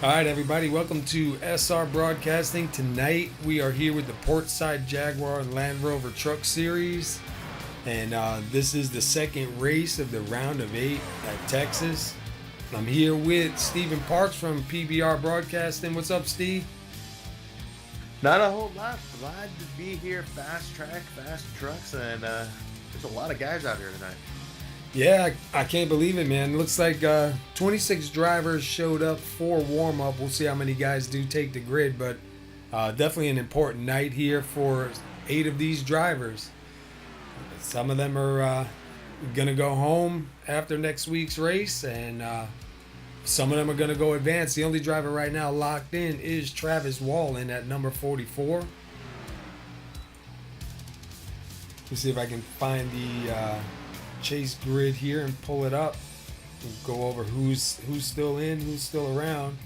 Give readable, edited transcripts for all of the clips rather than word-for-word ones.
All right, everybody, welcome to SR Broadcasting. Tonight we are here with the PORTSIDE Jaguar Land Rover Truck Series, and this is the second race of the round of 8 at Texas. I'm here with Stephen Parks from PBR Broadcasting. What's up, Steve? Not a whole lot. Glad to be here. Fast track, fast trucks, and there's a lot of guys out here tonight. Yeah, I can't believe it, man. Looks like 26 drivers showed up for warm-up. We'll see how many guys do take the grid, but definitely an important night here for 8 of these drivers. Some of them are going to go home after next week's race, and some of them are going to go advance. The only driver right now locked in is Travis Wallen at number 44. Let's see if I can find the chase grid here and pull it up. We'll go over who's still in, who's still around.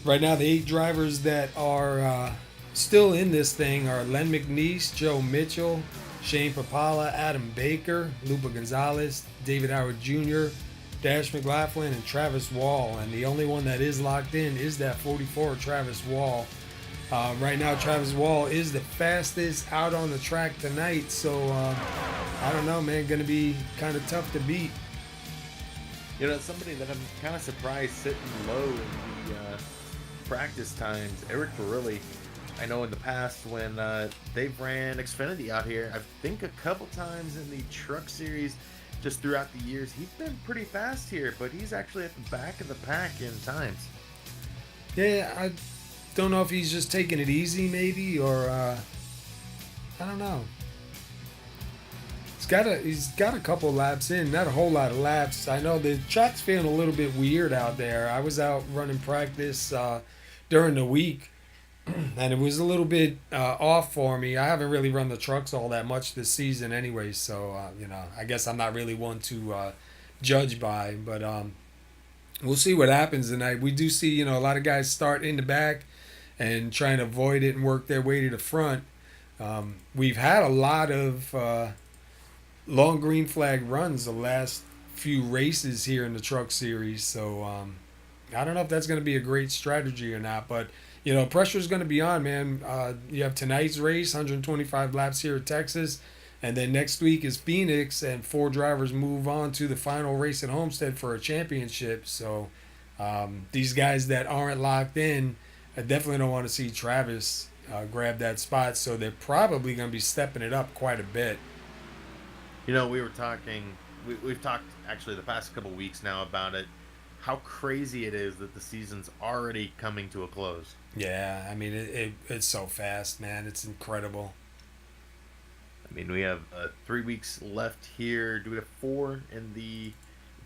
Right now, the 8 drivers that are still in this thing are Len McNeese, Joe Mitchell, Shane Papala, Adam Baker, Lupa Gonzalez, David Howard Jr., Dash McLaughlin, and Travis Wall. And the only one that is locked in is that 44, Travis Wall. Right now, Travis Wall is the fastest out on the track tonight, so I don't know, man. Going to be kind of tough to beat. You know, somebody that I'm kind of surprised sitting low in the practice times, Eric Barilli. I know in the past when they've ran Xfinity out here, I think a couple times in the truck series, just throughout the years, he's been pretty fast here, but he's actually at the back of the pack in times. Yeah, I don't know if he's just taking it easy, maybe, or I don't know. He's got a couple laps in, not a whole lot of laps. I know the track's feeling a little bit weird out there. I was out running practice during the week, and it was a little bit off for me. I haven't really run the trucks all that much this season anyway, so I guess I'm not really one to judge by. But we'll see what happens tonight. We do see a lot of guys start in the back and trying to avoid it and work their way to the front. We've had a lot of long green flag runs the last few races here in the truck series, so I don't know if that's going to be a great strategy or not, but pressure is going to be on, man. You have tonight's race, 125 laps here at Texas, and then next week is Phoenix, and 4 drivers move on to the final race at Homestead for a championship. So these guys that aren't locked in, I definitely don't want to see Travis grab that spot, so they're probably going to be stepping it up quite a bit. You know, we were talking, we've talked actually the past couple weeks now about it, how crazy it is that the season's already coming to a close. Yeah, I mean, it's so fast, man. It's incredible. I mean, we have 3 weeks left here. Do we have 4 in the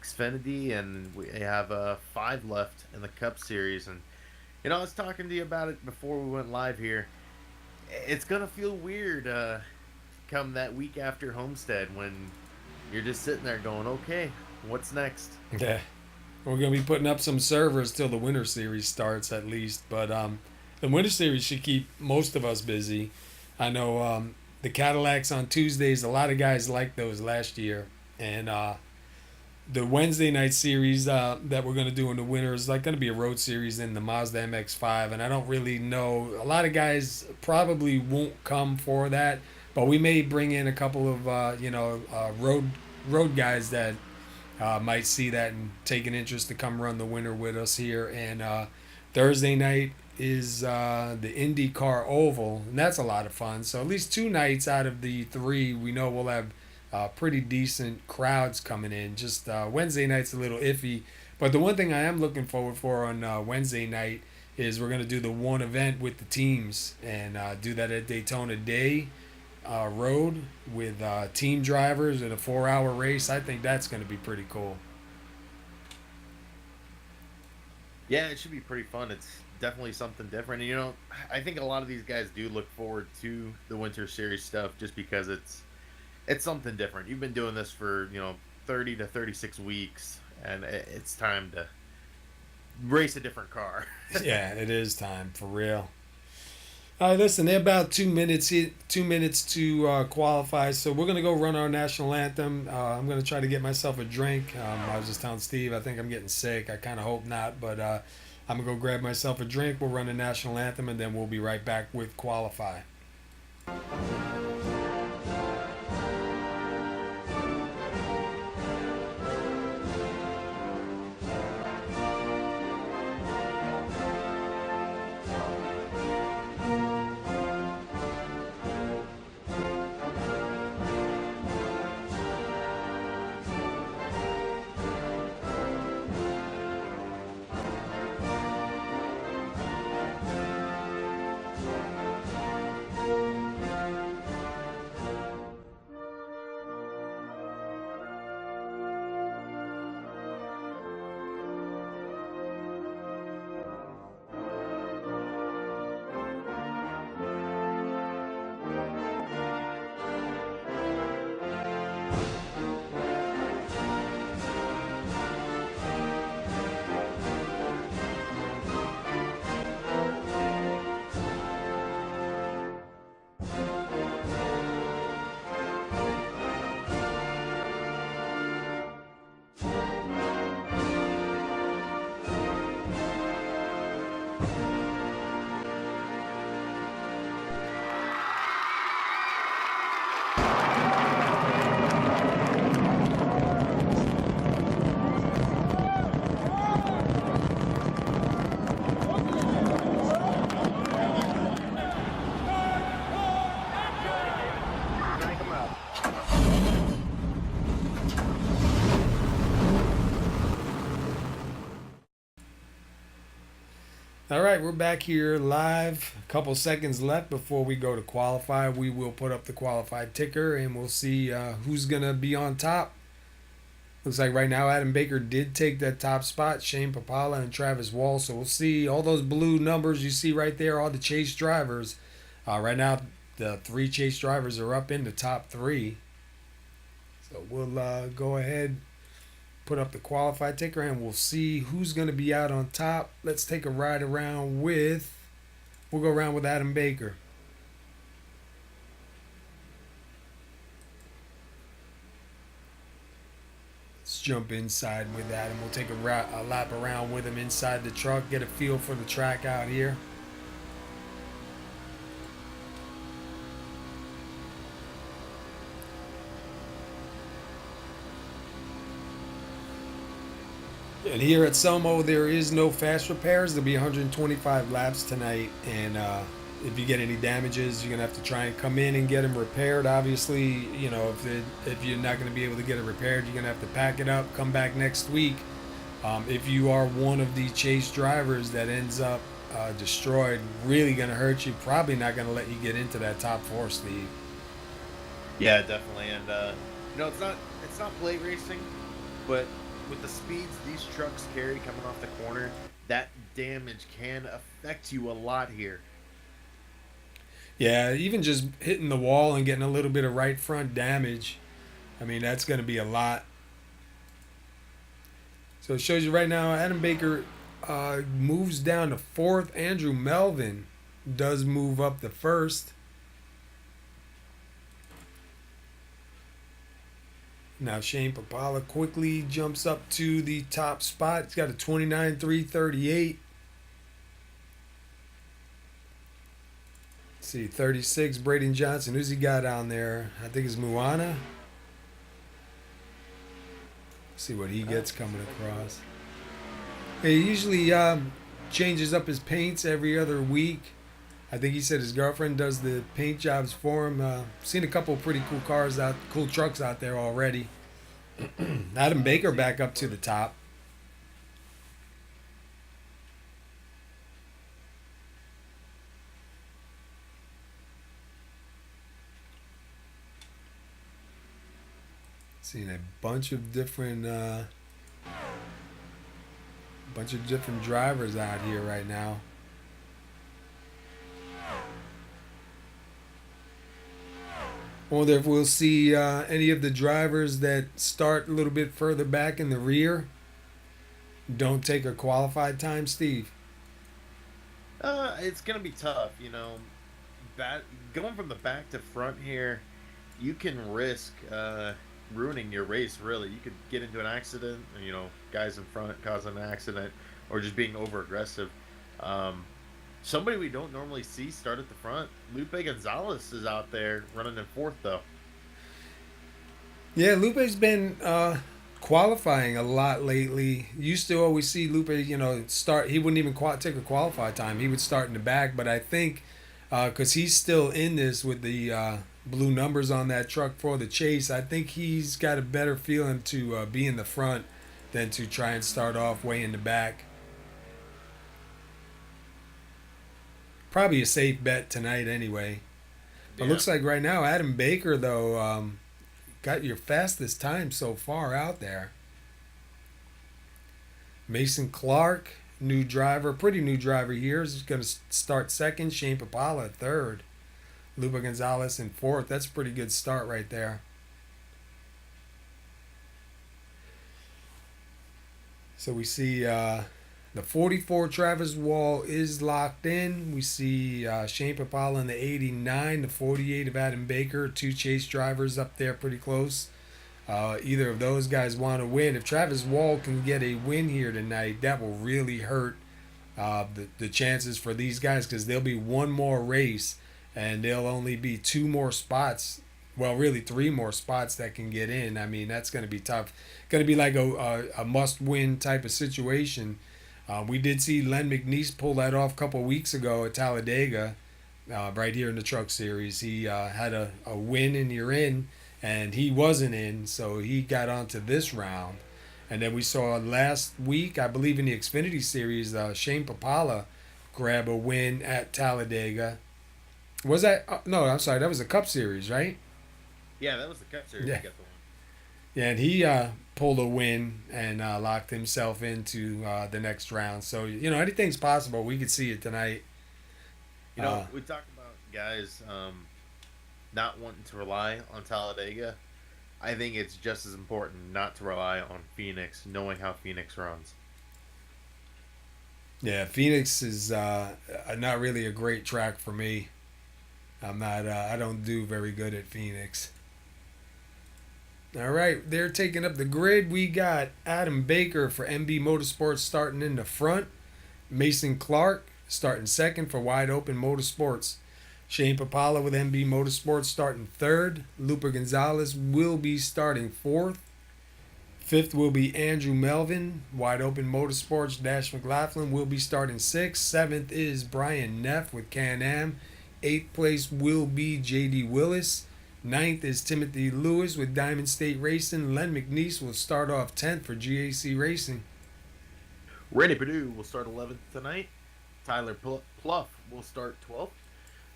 Xfinity? And we have 5 left in the Cup Series. And, I was talking to you about it before we went live here. It's going to feel weird come that week after Homestead when you're just sitting there going, okay, what's next? Yeah. We're going to be putting up some servers till the Winter Series starts at least. But the Winter Series should keep most of us busy. I know the Cadillacs on Tuesdays, a lot of guys liked those last year. And the Wednesday night series that we're going to do in the winter is going to be a road series in the Mazda MX-5. And I don't really know. A lot of guys probably won't come for that. But we may bring in a couple of, road guys that might see that and take an interest to come run the winter with us here. And Thursday night is the IndyCar Oval, and that's a lot of fun. So at least 2 nights out of the 3, we know we'll have pretty decent crowds coming in. Just Wednesday night's a little iffy. But the one thing I am looking forward for on Wednesday night is we're going to do the one event with the teams and do that at Daytona Day Road with team drivers in a 4-hour race. I think that's going to be pretty cool. Yeah, it should be pretty fun. It's definitely something different. And, I think a lot of these guys do look forward to the Winter Series stuff just because it's something different. You've been doing this for, 30 to 36 weeks, and it's time to race a different car. Yeah, it is time for real. All right, listen, they're about 2 minutes, 2 minutes to qualify, so we're gonna go run our national anthem. I'm gonna try to get myself a drink. I was just telling Steve, I think I'm getting sick. I kind of hope not, but I'm gonna go grab myself a drink. We'll run the national anthem, and then we'll be right back with qualify. All right, we're back here live. A couple seconds left before we go to qualify. We will put up the qualified ticker and we'll see who's going to be on top. Looks like right now Adam Baker did take that top spot. Shane Papala and Travis Wall. So we'll see all those blue numbers you see right there, all the chase drivers. Right now, the 3 chase drivers are up in the top 3. So we'll go ahead, put up the qualified ticker, and we'll see who's going to be out on top. Let's take a ride around with, we'll go around with Adam Baker. Let's jump inside with Adam. We'll take a lap around with him inside the truck, get a feel for the track out here. And here at SoMo, there is no fast repairs. There'll be 125 laps tonight, and if you get any damages, you're gonna have to try and come in and get them repaired. Obviously, you know, if you're not gonna be able to get it repaired, you're gonna have to pack it up, come back next week. If you are one of the chase drivers that ends up destroyed, really gonna hurt you. Probably not gonna let you get into that top 4, Steve. Yeah, definitely. And it's not plate racing, but with the speeds these trucks carry coming off the corner, that damage can affect you a lot here. Yeah, even just hitting the wall and getting a little bit of right front damage, I mean, that's going to be a lot. So it shows you right now, Adam Baker moves down to 4th. Andrew Melvin does move up to 1st. Now Shane Papala quickly jumps up to the top spot. He's got a 29.338. Let's see, 36, Braden Johnson. Who's he got on there? I think it's Moana. See what he gets coming across. He usually changes up his paints every other week. I think he said his girlfriend does the paint jobs for him. Seen a couple of pretty cool trucks out there already. Adam Baker back up to the top. Seeing a bunch of different drivers out here right now. Wonder if we'll see any of the drivers that start a little bit further back in the rear don't take a qualified time, Steve. It's gonna be tough, going from the back to front here, you can risk ruining your race. Really, you could get into an accident. Guys in front causing an accident, or just being over aggressive. Um, Somebody we don't normally see start at the front. Lupe Gonzalez is out there running in fourth, though. Yeah, Lupe's been qualifying a lot lately. Used to always see Lupe, start. He wouldn't even take a qualify time. He would start in the back, but I think because he's still in this with the blue numbers on that truck for the chase, I think he's got a better feeling to be in the front than to try and start off way in the back. Probably a safe bet tonight anyway. But Yeah. looks like right now Adam Baker though got your fastest time so far out there. Mason Clark, new driver, pretty new driver here, is going to start second. Shane Papala third. Lupa Gonzalez in fourth. That's a pretty good start right there. So we see the 44 Travis Wall is locked in. We see Shane Papala in the 89, the 48 of Adam Baker, two chase drivers up there pretty close. Either of those guys want to win. If Travis Wall can get a win here tonight, that will really hurt the chances for these guys, because there'll be one more race and there'll only be two more spots. Well, really three more spots that can get in. I mean, that's going to be tough. Going to be like a must-win type of situation. We did see Len McNeese pull that off a couple weeks ago at Talladega, right here in the Truck Series. He had a win and you're in, and he wasn't in, so he got onto this round. And then we saw last week, I believe in the Xfinity Series, Shane Papala grab a win at Talladega. Was that? No, I'm sorry, that was the Cup Series, right? Yeah, that was the Cup Series. Yeah. You got the one. Yeah, and he pulled a win and locked himself into the next round. So, anything's possible. We could see it tonight. We talked about guys not wanting to rely on Talladega. I think it's just as important not to rely on Phoenix, knowing how Phoenix runs. Yeah, Phoenix is not really a great track for me. I don't do very good at Phoenix. All right, they're taking up the grid. We got Adam Baker for MB Motorsports starting in the front. Mason Clark starting second for Wide Open Motorsports. Shane Papala with MB Motorsports starting third. Lupa Gonzalez will be starting fourth. Fifth will be Andrew Melvin. Wide Open Motorsports. Dash McLaughlin will be starting sixth. Seventh is Brian Neff with Can-Am. Eighth place will be J.D. Willis. Ninth is Timothy Lewis with Diamond State Racing. Len McNeese will start off 10th for GAC Racing. Randy Perdue will start 11th tonight. Tyler Pluff will start 12th.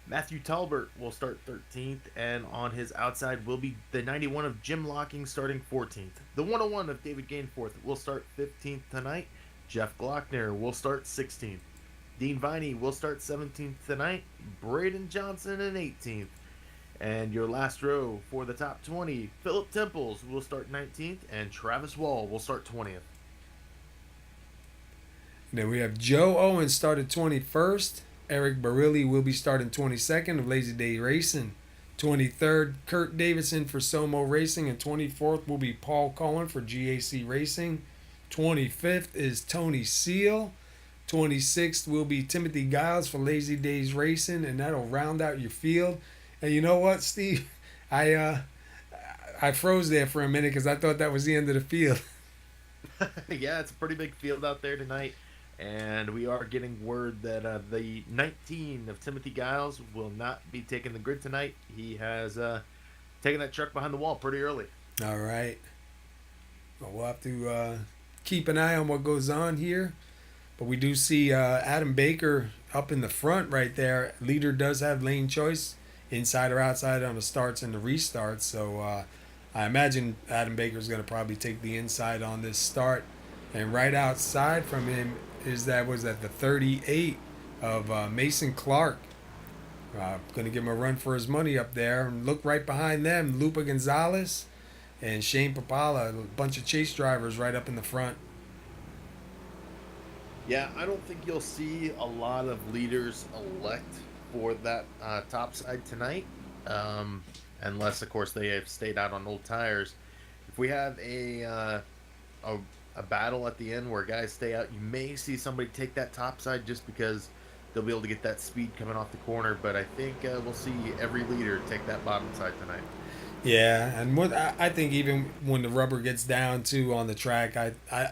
Matthew Talbert will start 13th, and on his outside will be the 91 of Jim Locking starting 14th. The 101 of David Gainforth will start 15th tonight. Jeff Glockner will start 16th. Dean Viney will start 17th tonight. Braden Johnson in 18th. And your last row for the top 20, Philip Temples will start 19th, and Travis Wall will start 20th. Then we have Joe Owens started 21st. Eric Barilli will be starting 22nd of Lazy Day Racing. 23rd, Kurt Davidson for SoMo Racing, and 24th will be Paul Cohen for GAC Racing. 25th is Tony Seal. 26th will be Timothy Giles for Lazy Days Racing, and that'll round out your field. And you know what, Steve? I froze there for a minute because I thought that was the end of the field. Yeah, it's a pretty big field out there tonight. And we are getting word that the 19 of Timothy Giles will not be taking the grid tonight. He has taken that truck behind the wall pretty early. All right. Well, we'll have to keep an eye on what goes on here. But we do see Adam Baker up in the front right there. Leader does have lane choice, inside or outside on the starts and the restarts. So I imagine Adam Baker is going to probably take the inside on this start. And right outside from him was that the 38 of Mason Clark. Going to give him a run for his money up there. And look right behind them, Lupa Gonzalez and Shane Papala, a bunch of chase drivers right up in the front. Yeah, I don't think you'll see a lot of leaders elect for that top side tonight, um, unless of course they have stayed out on old tires. If we have a a battle at the end where guys stay out, you may see somebody take that top side just because they'll be able to get that speed coming off the corner. But I think we'll see every leader take that bottom side tonight. Yeah, and I think even when the rubber gets down to on the track,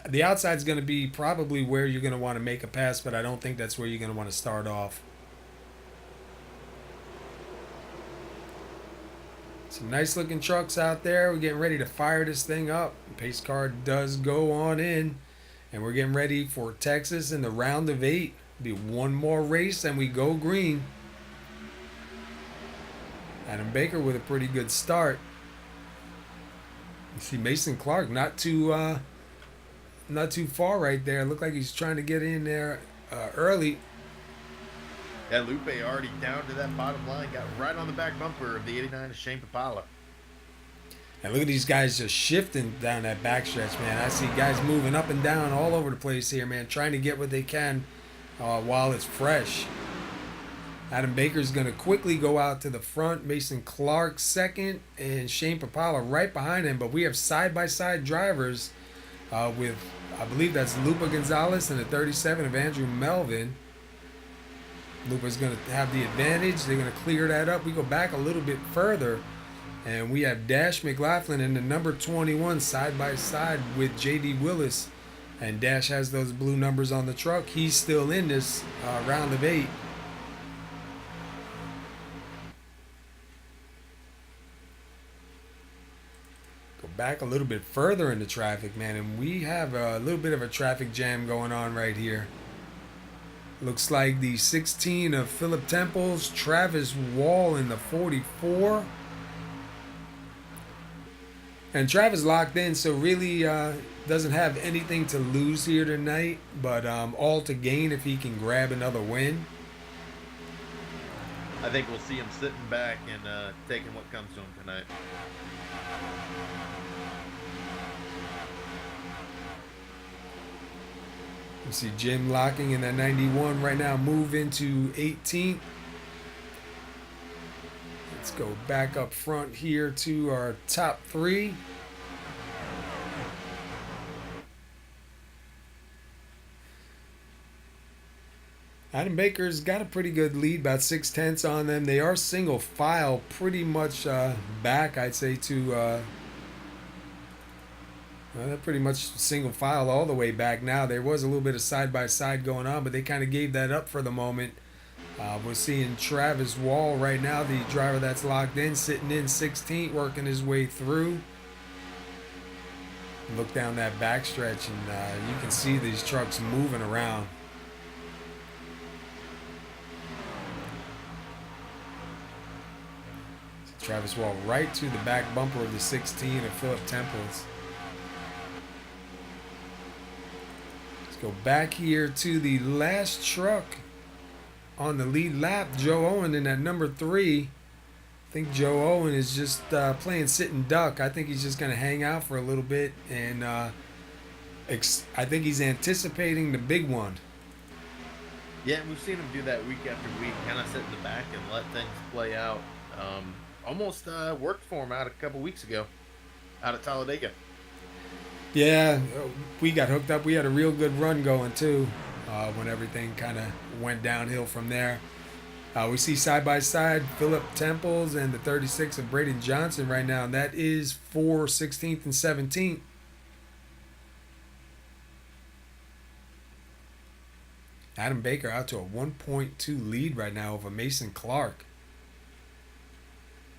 the outside's going to be probably where you're going to want to make a pass, but I don't think that's where you're going to want to start off. Some nice looking trucks out there. We're getting ready to fire this thing up. Pace car does go on in, and we're getting ready for Texas in the round of 8. Be one more race and we go green. Adam Baker with a pretty good start. You see Mason Clark not too far right there. Looked like he's trying to get in there early. Yeah, Lupe already down to that bottom line, got right on the back bumper of the 89 of Shane Papala. And look at these guys just shifting down that backstretch, man. I see guys moving up and down all over the place here, man, trying to get what they can while it's fresh. Adam Baker's going to quickly go out to the front. Mason Clark second, and Shane Papala right behind him. But we have side-by-side drivers with, I believe that's Lupa Gonzalez and the 37 of Andrew Melvin. Lupa's going to have the advantage. They're going to clear that up. We go back a little bit further, and we have Dash McLaughlin and the number 21 side-by-side with J.D. Willis. And Dash has those blue numbers on the truck. He's still in this round of 8. Go back a little bit further in the traffic, man, and we have a little bit of a traffic jam going on right here. Looks like the 16 of Philip Temples, Travis Wall in the 44. And Travis locked in, so really doesn't have anything to lose here tonight, but all to gain if he can grab another win. I think we'll see him sitting back and taking what comes to him tonight. You see Jim locking in that 91 right now, move into 18th. Let's go back up front here to our top 3. Adam Baker's got a pretty good lead, about 6/10 on them. They are single file, pretty much back, I'd say, to they're pretty much single file all the way back now. There was a little bit of side-by-side going on, but they kind of gave that up for the moment. We're seeing Travis Wall right now, the driver that's locked in, sitting in 16th, working his way through. Look down that backstretch, and you can see these trucks moving around. Travis Wall right to the back bumper of the 16 of Philip Temples. Go back here to the last truck on the lead lap, Joe Owen in that number 3. I think Joe Owen is just playing sit and duck. I think he's just going to hang out for a little bit, and I think he's anticipating the big one. Yeah, we've seen him do that week after week, kind of sit in the back and let things play out. Almost worked for him out a couple weeks ago out at Talladega. Yeah, we got hooked up. We had a real good run going, too, when everything kind of went downhill from there. We see side-by-side Philip Temples and the 36 of Braden Johnson right now, and that is for 16th and 17th. Adam Baker out to a 1.2 lead right now over Mason Clark.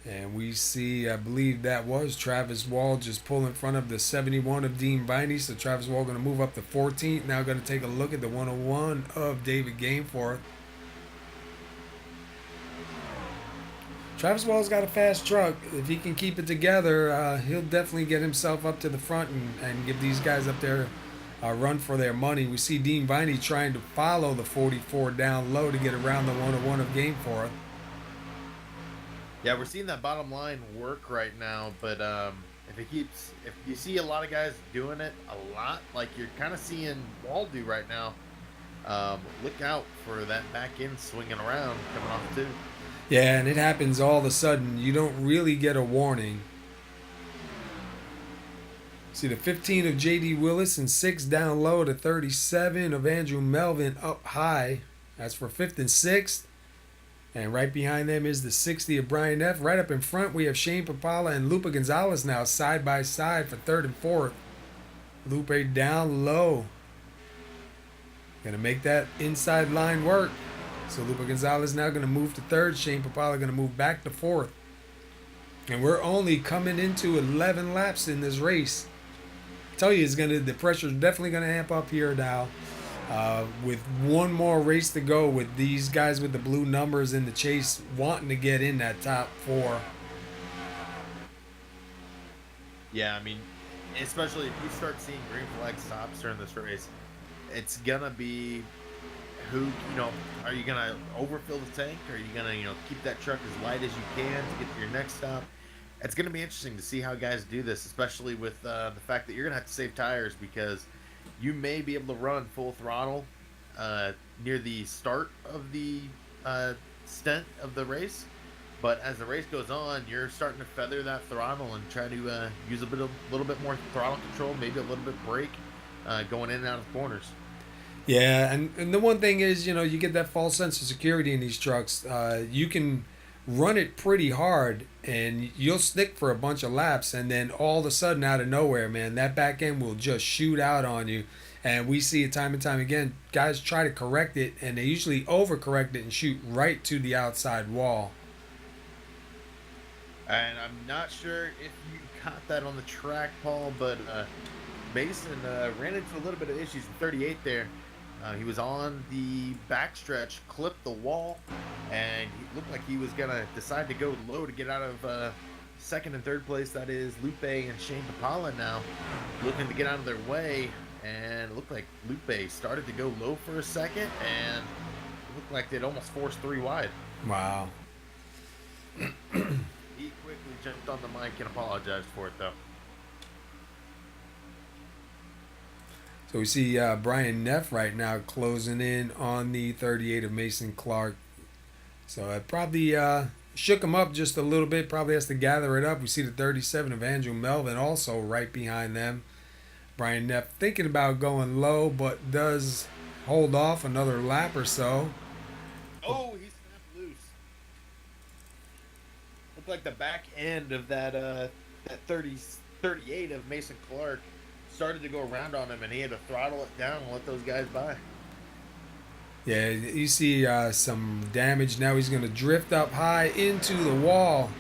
And we see, I believe that was Travis Wall just pull in front of the 71 of Dean Viney. So Travis Wall going to move up to 14th. Now going to take a look at the 101 of David Gameforth. Travis Wall's got a fast truck. If he can keep it together, he'll definitely get himself up to the front and give these guys up there a run for their money. We see Dean Viney trying to follow the 44 down low to get around the 101 of Gameforth. Yeah, we're seeing that bottom line work right now, but if you see a lot of guys doing it a lot, like you're kind of seeing Wall do right now, Look out for that back end swinging around coming off too. Yeah, and it happens all of a sudden. You don't really get a warning. See the 15 of J.D. Willis and 6 down low to 37 of Andrew Melvin up high. That's for 5th and 6th. And right behind them is the 60 of Brian F. Right up in front, we have Shane Papala and Lupe Gonzalez now side by side for 3rd and 4th. Lupe down low. Going to make that inside line work. So Lupe Gonzalez now going to move to 3rd. Shane Papala going to move back to 4th. And we're only coming into 11 laps in this race. I tell you, the pressure's definitely going to amp up here now. With one more race to go, with these guys with the blue numbers in the chase wanting to get in that top 4. Yeah, I mean, especially if you start seeing green flag stops during this race, it's gonna be are you gonna overfill the tank? Or are you gonna keep that truck as light as you can to get to your next stop? It's gonna be interesting to see how guys do this, especially with the fact that you're gonna have to save tires, because you may be able to run full throttle near the start of the stint of the race, but as the race goes on, you're starting to feather that throttle and try to use a little bit more throttle control, maybe a little bit brake going in and out of the corners. Yeah, and the one thing is, you get that false sense of security in these trucks. You can run it pretty hard, and you'll stick for a bunch of laps, and then all of a sudden, out of nowhere, man, that back end will just shoot out on you. And we see it time and time again. Guys try to correct it, and they usually overcorrect it and shoot right to the outside wall. And I'm not sure if you caught that on the track, Paul, but Mason ran into a little bit of issues in 38 there. He was on the backstretch, clipped the wall, and he looked like he was going to decide to go low to get out of 2nd and 3rd place. That is Lupe and Shane Papala now looking to get out of their way. And it looked like Lupe started to go low for a second, and it looked like they'd almost forced 3 wide. Wow. He quickly jumped on the mic and apologized for it, though. So we see Brian Neff right now closing in on the 38 of Mason Clark. So it probably shook him up just a little bit. Probably has to gather it up. We see the 37 of Andrew Melvin also right behind them. Brian Neff thinking about going low, but does hold off another lap or so. Oh, he snapped loose. Looked like the back end of that 38 of Mason Clark started to go around on him, and he had to throttle it down and let those guys by. Yeah, you see some damage. Now he's going to drift up high into the wall.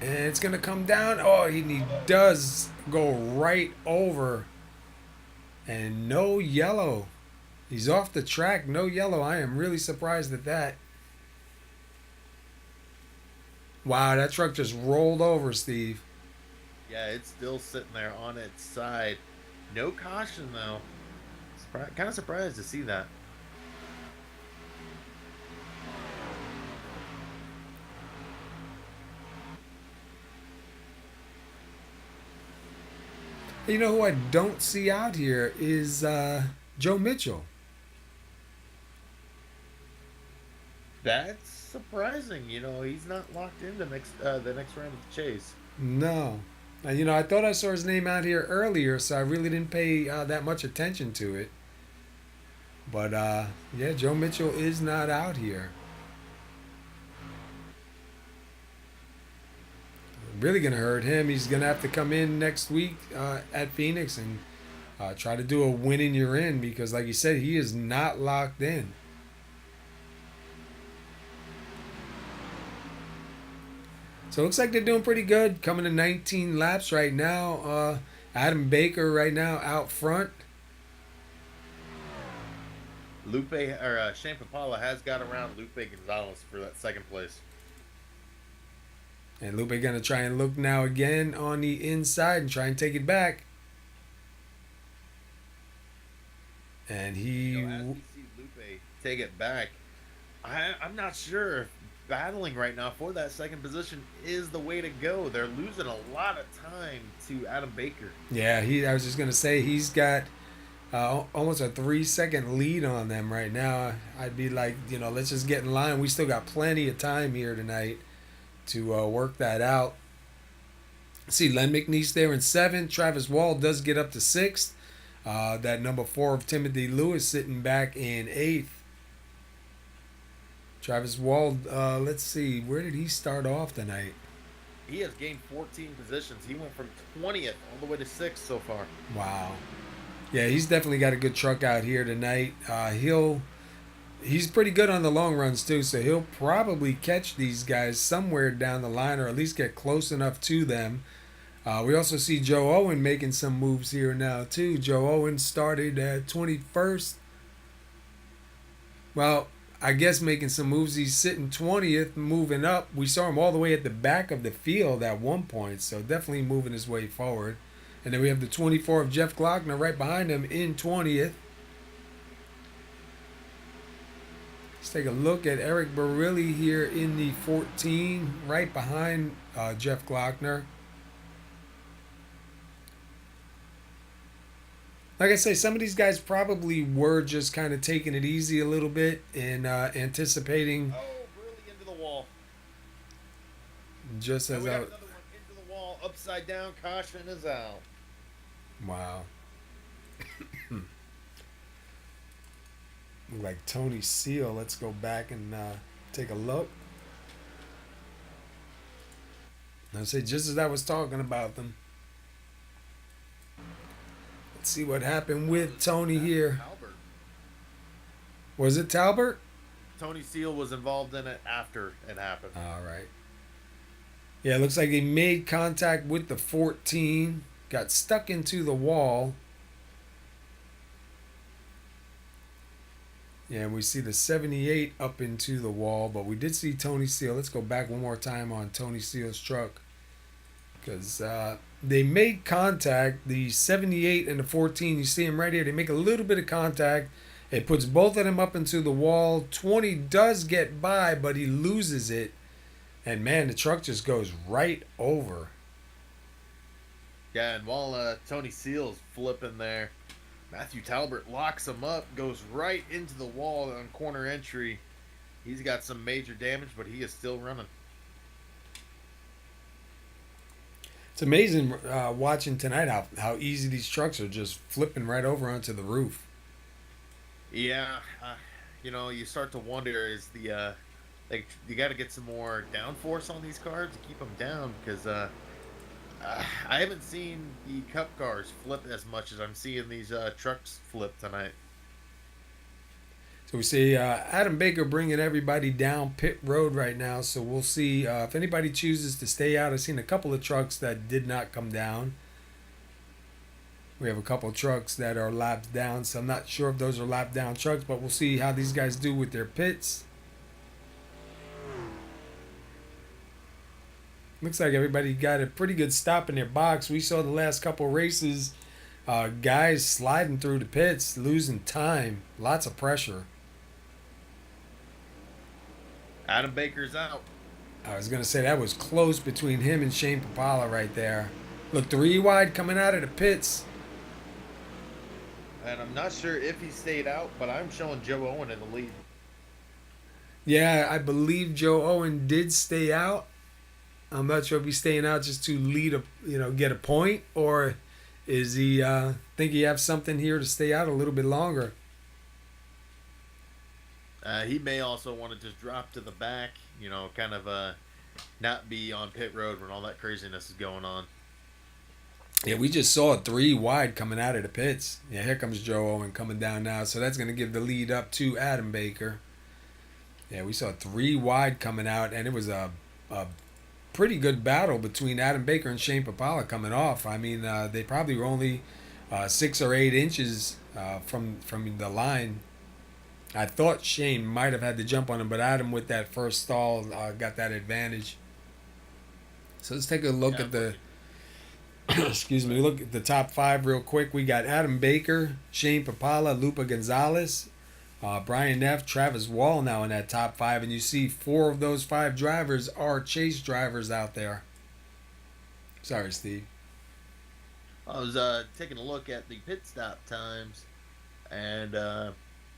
And it's going to come down. Oh, he does go right over. And no yellow. He's off the track. No yellow. I am really surprised at that. Wow, that truck just rolled over, Steve. Yeah, it's still sitting there on its side. No caution, though. Kind of surprised to see that. You know who I don't see out here is Joe Mitchell. That's surprising. He's not locked into the next round of the chase. No. I thought I saw his name out here earlier, so I really didn't pay that much attention to it. But, yeah, Joe Mitchell is not out here. Really going to hurt him. He's going to have to come in next week at Phoenix and try to do a win and you're in, because, like you said, he is not locked in. So it looks like they're doing pretty good. Coming to 19 laps right now. Adam Baker right now out front. Shane Papala has got around Lupe Gonzalez for that 2nd place. And Lupe going to try and look now again on the inside and try and take it back. And as we see Lupe take it back, I'm not sure if battling right now for that 2nd position is the way to go. They're losing a lot of time to Adam Baker. Yeah, I was just going to say he's got almost a 3 second lead on them right now. I'd be like, let's just get in line. We still got plenty of time here tonight to work that out. See Len McNeese there in seventh. Travis Wall does get up to sixth. That number 4 of Timothy Lewis sitting back in eighth. Travis Wall, let's see, where did he start off tonight? He has gained 14 positions. He went from 20th all the way to 6th so far. Wow. Yeah, he's definitely got a good truck out here tonight. He's pretty good on the long runs too, so he'll probably catch these guys somewhere down the line, or at least get close enough to them. We also see Joe Owen making some moves here now too. Joe Owen started at 21st. Well, I guess making some moves. He's sitting 20th, moving up. We saw him all the way at the back of the field at one point, so definitely moving his way forward. And then we have the 24 of Jeff Glockner right behind him in 20th. Let's take a look at Eric Barilli here in the 14, right behind Jeff Glockner. Like I say, some of these guys probably were just kind of taking it easy a little bit and anticipating. Oh, really into the wall. Just as we got I. another one into the wall, upside down. Caution is out. Wow. Like Tony Seal. Let's go back and take a look. I say just as I was talking about them. Let's see what happened with Tony here. Talbert. Was it Talbert? Tony Seal was involved in it after it happened. All right. Yeah, it looks like he made contact with the 14, got stuck into the wall. Yeah, we see the 78 up into the wall, but we did see Tony Seal. Let's go back one more time on Tony Seal's truck, because they made contact. The 78 and the 14, you see them right here. They make a little bit of contact. It puts both of them up into the wall. 20 does get by, but he loses it. And, man, the truck just goes right over. Yeah, and while Tony Seal's flipping there, Matthew Talbert locks him up, goes right into the wall on corner entry. He's got some major damage, but he is still running. It's amazing watching tonight how easy these trucks are just flipping right over onto the roof. Yeah, you start to wonder, is the you got to get some more downforce on these cars to keep them down, because I haven't seen the Cup cars flip as much as I'm seeing these trucks flip tonight. So we see Adam Baker bringing everybody down pit road right now. So we'll see if anybody chooses to stay out. I've seen a couple of trucks that did not come down. We have a couple of trucks that are lapped down. So I'm not sure if those are lapped down trucks, but we'll see how these guys do with their pits. Looks like everybody got a pretty good stop in their box. We saw the last couple of races, guys sliding through the pits, losing time, lots of pressure. Adam Baker's out. I was going to say that was close between him and Shane Papala right there. Look, 3 wide coming out of the pits. And I'm not sure if he stayed out, but I'm showing Joe Owen in the lead. Yeah, I believe Joe Owen did stay out. I'm not sure if he's staying out just to get a point, or is he think he has something here to stay out a little bit longer. He may also want to just drop to the back, kind of not be on pit road when all that craziness is going on. Yeah, we just saw 3 wide coming out of the pits. Yeah, here comes Joe Owen coming down now, so that's going to give the lead up to Adam Baker. Yeah, we saw 3 wide coming out, and it was a pretty good battle between Adam Baker and Shane Papala coming off. I mean, they probably were only 6 or 8 inches from the line. I thought Shane might have had to jump on him, but Adam, with that first stall, got that advantage. So let's take a look at the excuse me, look at the top 5 real quick. We got Adam Baker, Shane Papala, Lupa Gonzalez, Brian Neff, Travis Wall now in that top 5, and you see 4 of those 5 drivers are chase drivers out there. Sorry, Steve. I was taking a look at the pit stop times. and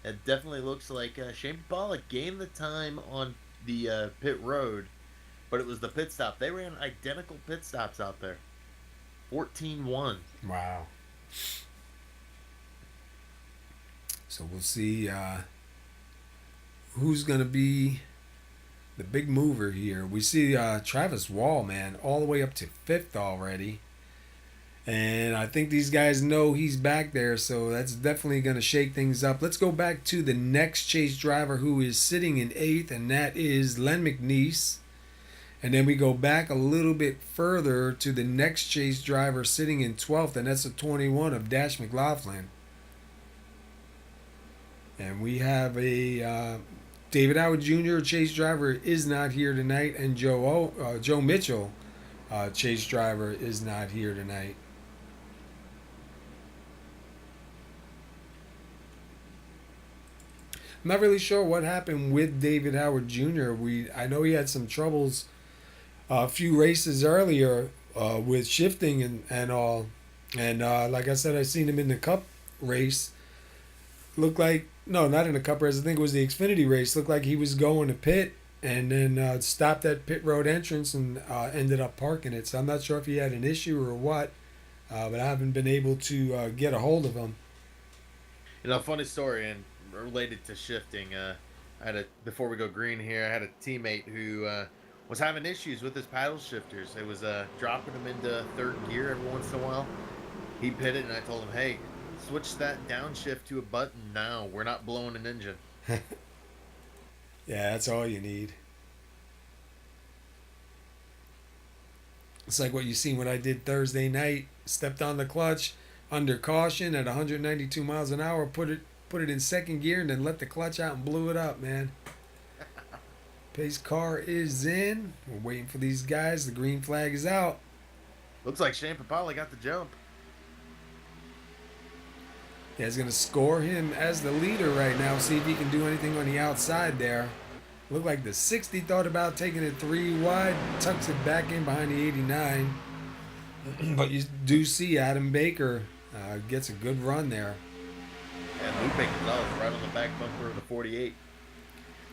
it definitely looks like Shane Pollock gained the time on the pit road, but it was the pit stop. They ran identical pit stops out there. 14-1. Wow. So we'll see who's going to be the big mover here. We see Travis Wall, man, all the way up to fifth already. And I think these guys know he's back there, so that's definitely going to shake things up. Let's go back to the next chase driver who is sitting in eighth, and that is Len McNeese. And then we go back a little bit further to the next chase driver sitting in 12th, and that's a 21 of Dash McLaughlin. And we have a David Howard Jr. chase driver is not here tonight, and Joe Mitchell chase driver is not here tonight. I'm not really sure what happened with David Howard Jr. I know he had some troubles a few races earlier with shifting and all. And like I said, I seen him in the Cup race. Looked like, no, not in the Cup race. I think it was the Xfinity race. Looked like he was going to pit and then stopped at pit road entrance and ended up parking it. So I'm not sure if he had an issue or what, but I haven't been able to get a hold of him. Funny story and related to shifting. Before we go green here, I had a teammate who was having issues with his paddle shifters. It was dropping him into third gear every once in a while. He pitted, and I told him, "Hey, switch that downshift to a button now. We're not blowing an engine." Yeah, that's all you need. It's like what you seen what I did Thursday night. Stepped on the clutch under caution at 192 miles an hour. Put it in second gear and then let the clutch out and blew it up, man. Pace car is in. We're waiting for these guys. The green flag is out. Looks like Shane Papali got the jump. Yeah, he's going to score him as the leader right now. See if he can do anything on the outside there. Looked like the 60 thought about taking it 3 wide. Tucks it back in behind the 89. But you do see Adam Baker gets a good run there. And Lupe Gonzalez right on the back bumper of the 48.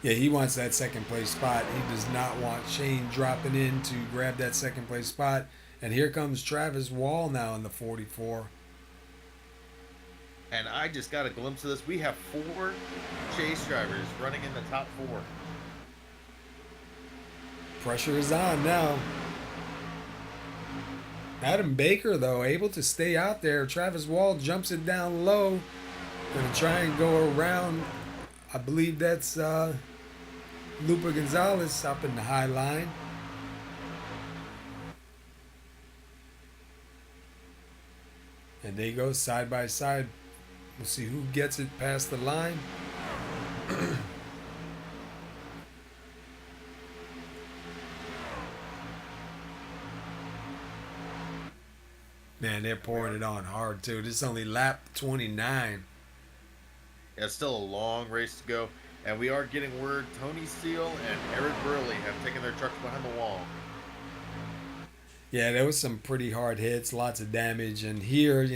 Yeah, he wants that second place spot. He does not want Shane dropping in to grab that second place spot. And here comes Travis Wall now in the 44. And I just got a glimpse of this. We have 4 chase drivers running in the top 4. Pressure is on now. Adam Baker, though, able to stay out there. Travis Wall jumps it down low. Going to try and go around. I believe that's Lupe Gonzalez up in the high line. And they go side by side. We'll see who gets it past the line. Man, they're pouring it on hard, too. This is only lap 29. Yeah, it's still a long race to go. And we are getting word Tony Steele and Eric Burley have taken their trucks behind the wall. Yeah, there was some pretty hard hits, lots of damage. And here,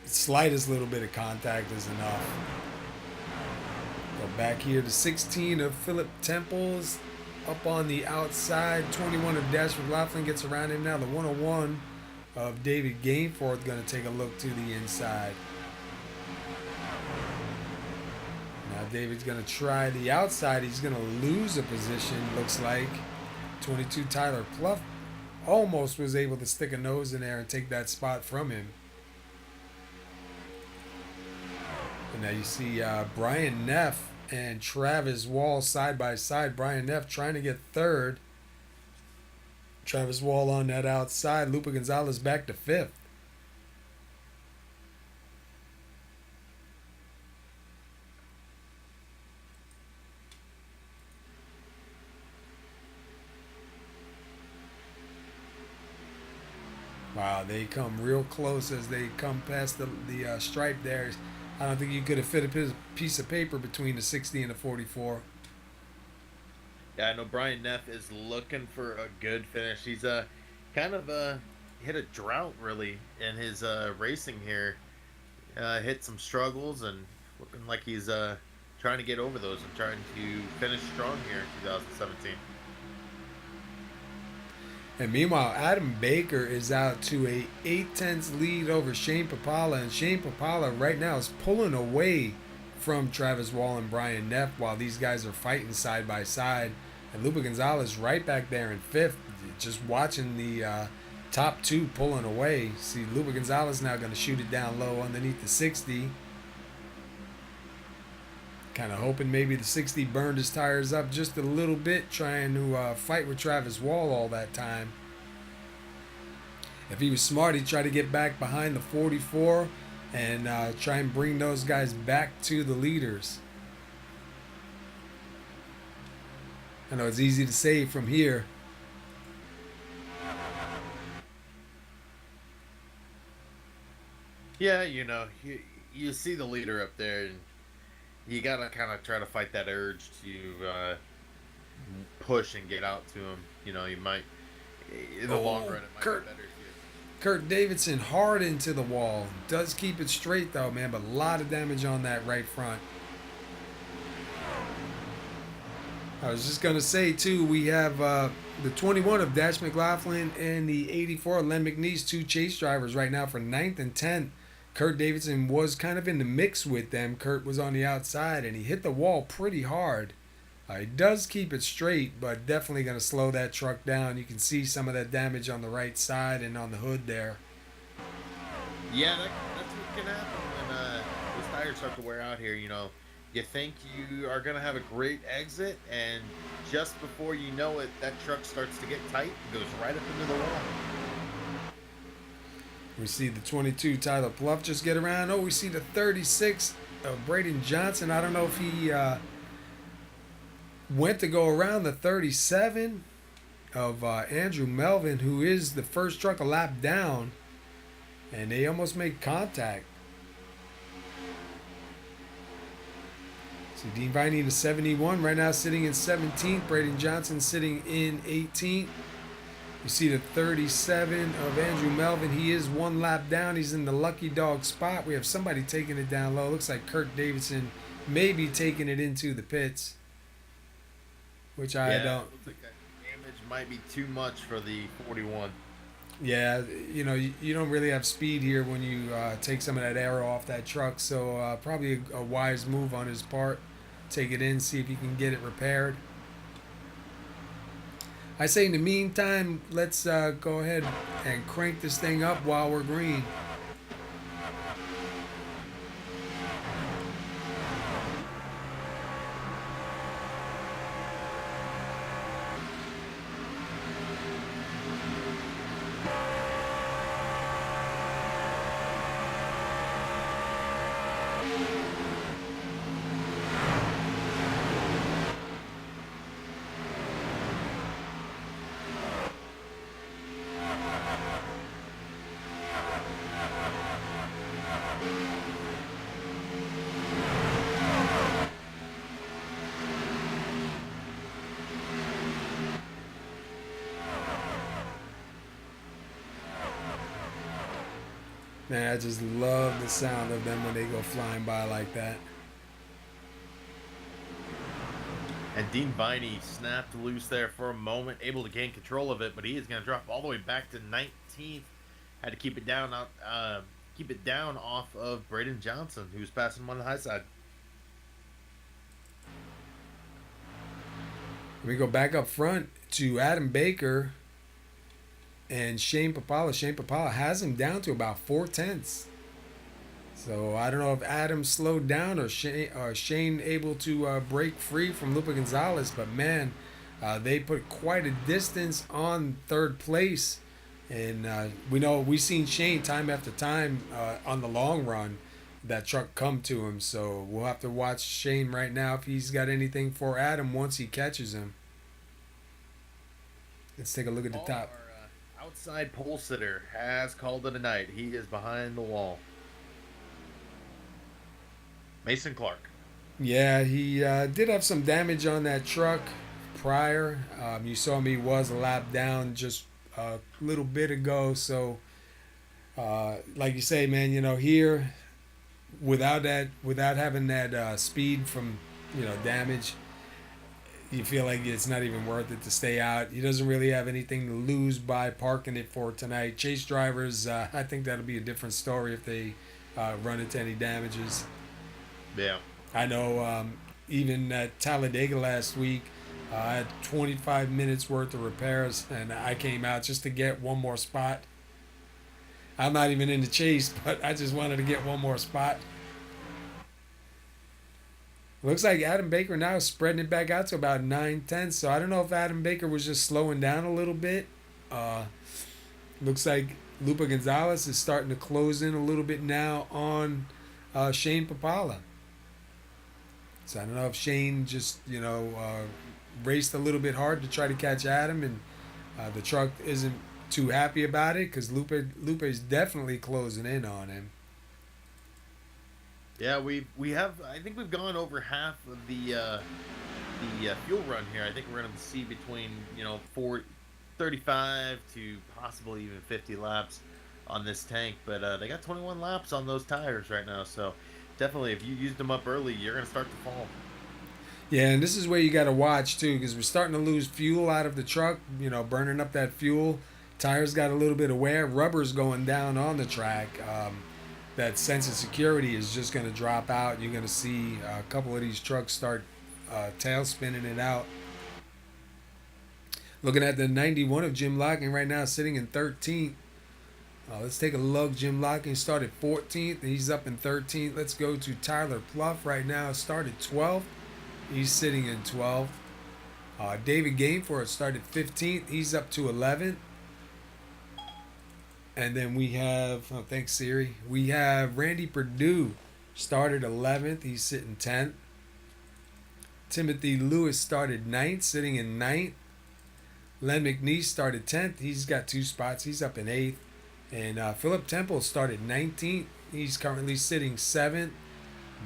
slightest little bit of contact is enough. Go back here to 16 of Philip Temples. Up on the outside, 21 of Dash McLaughlin gets around him now. The 101 of David Gainforth going to take a look to the inside. Now David's going to try the outside. He's going to lose a position, looks like. 22 Tyler Pluff almost was able to stick a nose in there and take that spot from him. And now you see Brian Neff and Travis Wall side by side. Brian Neff trying to get third. Travis Wall on that outside. Lupe Gonzalez back to fifth. Wow, they come real close as they come past the stripe there. I don't think you could have fit a piece of paper between the 60 and the 44. Yeah, I know Brian Neff is looking for a good finish. He's kind of hit a drought really in his racing here. hit some struggles and looking like he's trying to get over those and trying to finish strong here in 2017. And meanwhile, Adam Baker is out to a 8/10 lead over Shane Papala, and Shane Papala right now is pulling away from Travis Wall and Brian Neff while these guys are fighting side by side. And Lupe Gonzalez right back there in fifth, just watching the top two pulling away. See, Lupe Gonzalez now going to shoot it down low underneath the 60. Kind of hoping maybe the 60 burned his tires up just a little bit, trying to fight with Travis Wall all that time. If he was smart, he'd try to get back behind the 44 and try and bring those guys back to the leaders. I know it's easy to say from here. Yeah, you see the leader up there, and you gotta kind of try to fight that urge to push and get out to him. You might in the long run it might be better. Kurt Davidson hard into the wall. Does keep it straight though, man, but a lot of damage on that right front. I was just gonna say too, we have the 21 of Dash McLaughlin and the 84 of Len McNeese, two chase drivers right now for 9th and 10th. Kurt Davidson was kind of in the mix with them. Kurt was on the outside, and he hit the wall pretty hard. He does keep it straight, but definitely going to slow that truck down. You can see some of that damage on the right side and on the hood there. Yeah, that's what can happen when those tires start to wear out here. You think you are going to have a great exit, and just before you know it, that truck starts to get tight and goes right up into the wall. We see the 22 Tyler Pluff just get around. Oh, we see the 36 of Braden Johnson. I don't know if he went to go around the 37 of Andrew Melvin, who is the first truck a lap down, and they almost make contact. See Dean Viney to 71 right now, sitting in 17th. Braden Johnson sitting in 18th. You see the 37 of Andrew Melvin. He is one lap down. He's in the lucky dog spot. We have somebody taking it down low. Looks like Kurt Davidson may be taking it into the pits, which I don't. Looks like that damage might be too much for the 41. Yeah, you don't really have speed here when you take some of that air off that truck. So probably a wise move on his part. Take it in, see if he can get it repaired. I say in the meantime, let's go ahead and crank this thing up while we're green. Man, I just love the sound of them when they go flying by like that. And Dean Viney snapped loose there for a moment, able to gain control of it, but he is going to drop all the way back to 19th. Had to keep it down off of Braden Johnson, who's passing him on the high side. We go back up front to Adam Baker and Shane Papala. Shane Papala has him down to about 4/10. So I don't know if Adam slowed down or Shane able to break free from Lupe Gonzalez. But man, they put quite a distance on third place. And we've seen Shane time after time on the long run, that truck come to him. So we'll have to watch Shane right now if he's got anything for Adam once he catches him. Let's take a look at the top. Our outside pole sitter has called it a night. He is behind the wall. Mason Clark. Yeah, he did have some damage on that truck prior. You saw me was a lap down just a little bit ago. So, like you say, man, here without having that speed from damage, you feel like it's not even worth it to stay out. He doesn't really have anything to lose by parking it for tonight. Chase drivers, I think that'll be a different story if they run into any damages. Yeah. I know even at Talladega last week, I had 25 minutes worth of repairs, and I came out just to get one more spot. I'm not even in the chase, but I just wanted to get one more spot. Looks like Adam Baker now is spreading it back out to about 9 tenths. So I don't know if Adam Baker was just slowing down a little bit. Uh, Looks like Lupa Gonzalez is starting to close in a little bit now on Shane Papala. So I don't know if Shane just raced a little bit hard to try to catch Adam, and the truck isn't too happy about it because Lupa is definitely closing in on him. Yeah, we have. I think we've gone over half of the fuel run here. I think we're going to see between 35 to possibly even 50 laps on this tank. But they got 21 laps on those tires right now, so definitely if you used them up early, you're going to start to fall. Yeah, and this is where you got to watch too, because we're starting to lose fuel out of the truck. Burning up that fuel. Tires got a little bit of wear. Rubber's going down on the track. That sense of security is just going to drop out. You're going to see a couple of these trucks start tail spinning it out. Looking at the 91 of Jim Locking right now, sitting in 13th. Let's take a look. Jim Locking started 14th. He's up in 13th. Let's go to Tyler Pluff right now. Started 12th. He's sitting in 12th. David Gainford started 15th. He's up to 11th. And then we have, thanks Siri. We have Randy Perdue started 11th. He's sitting 10th. Timothy Lewis started 9th, sitting in 9th. Len McNeese started 10th. He's got 2 spots. He's up in 8th. And Philip Temple started 19th. He's currently sitting 7th.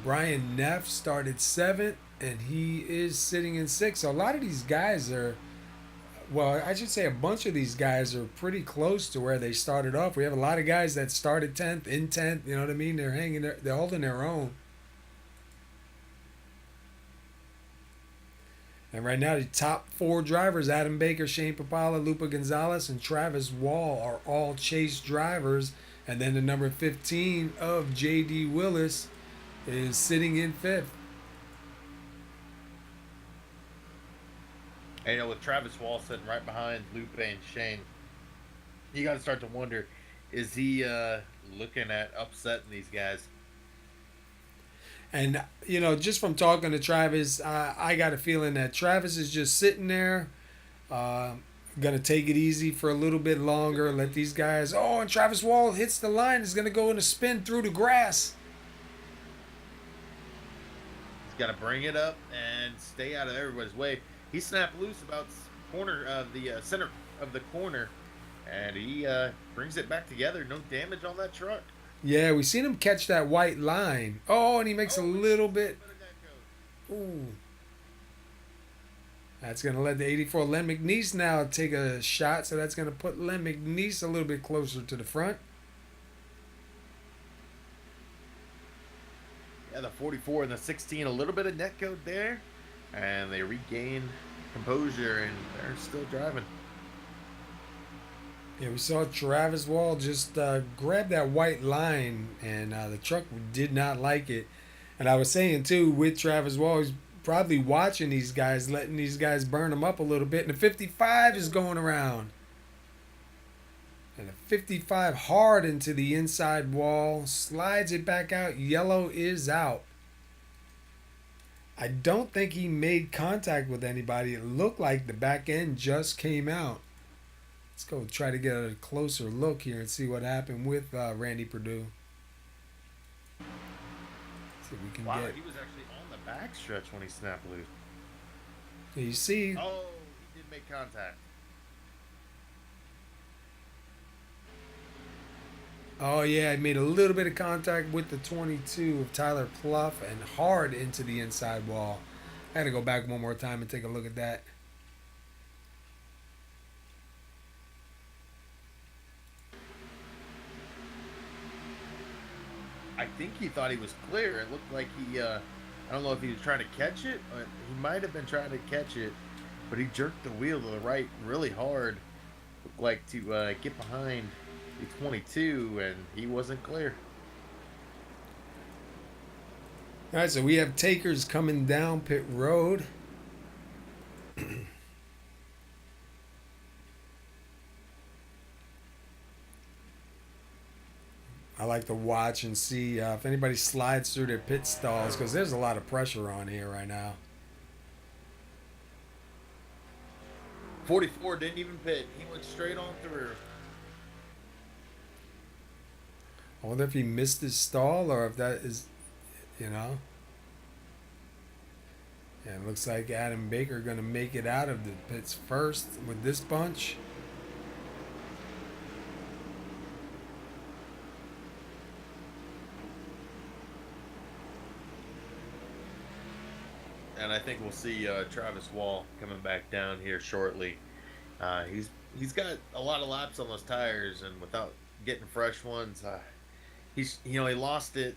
Brian Neff started 7th. And he is sitting in 6th. So a lot of these guys are, well, I should say a bunch of these guys are pretty close to where they started off. We have a lot of guys that started 10th, in 10th. You know what I mean? They're holding their own. And right now, the top 4 drivers, Adam Baker, Shane Papala, Lupa Gonzalez, and Travis Wall, are all Chase drivers. And then the number 15 of J.D. Willis is sitting in 5th. And with Travis Wall sitting right behind Lupe and Shane, you got to start to wonder, is he looking at upsetting these guys? And, just from talking to Travis, I got a feeling that Travis is just sitting there, going to take it easy for a little bit longer, let these guys, and Travis Wall hits the line, is going to go in a spin through the grass. He's got to bring it up and stay out of everybody's way. He snapped loose about corner of the center of the corner, and he brings it back together. No damage on that truck. Yeah, we seen him catch that white line. And he makes a little bit. Ooh. That's going to let the 84 Len McNeese now take a shot, so that's going to put Len McNeese a little bit closer to the front. Yeah, the 44 and the 16, a little bit of net code there. And they regain composure, and they're still driving. Yeah, we saw Travis Wall just grab that white line, and the truck did not like it. And I was saying, too, with Travis Wall, he's probably watching these guys, letting these guys burn them up a little bit. And the 55 is going around. And the 55 hard into the inside wall, slides it back out. Yellow is out. I don't think he made contact with anybody. It looked like the back end just came out. Let's go try to get a closer look here and see what happened with Randy Perdue. See if we can get. He was actually on the backstretch when he snapped loose. You see? Oh, he did make contact. Oh, yeah, he made a little bit of contact with the 22 of Tyler Pluff and hard into the inside wall. I had to go back one more time and take a look at that. I think he thought he was clear. It looked like I don't know if he was trying to catch it. Or he might have been trying to catch it, but he jerked the wheel to the right really hard. Looked like to get behind the 22, and he wasn't clear. All right, so we have takers coming down pit road. I like to watch and see if anybody slides through their pit stalls because there's a lot of pressure on here right now. 44 didn't even pit. He went straight on through. I wonder if he missed his stall or if that is, you know. And it looks like Adam Baker going to make it out of the pits first with this bunch. And I think we'll see Travis Wall coming back down here shortly. He's got a lot of laps on those tires, and without getting fresh ones, he lost it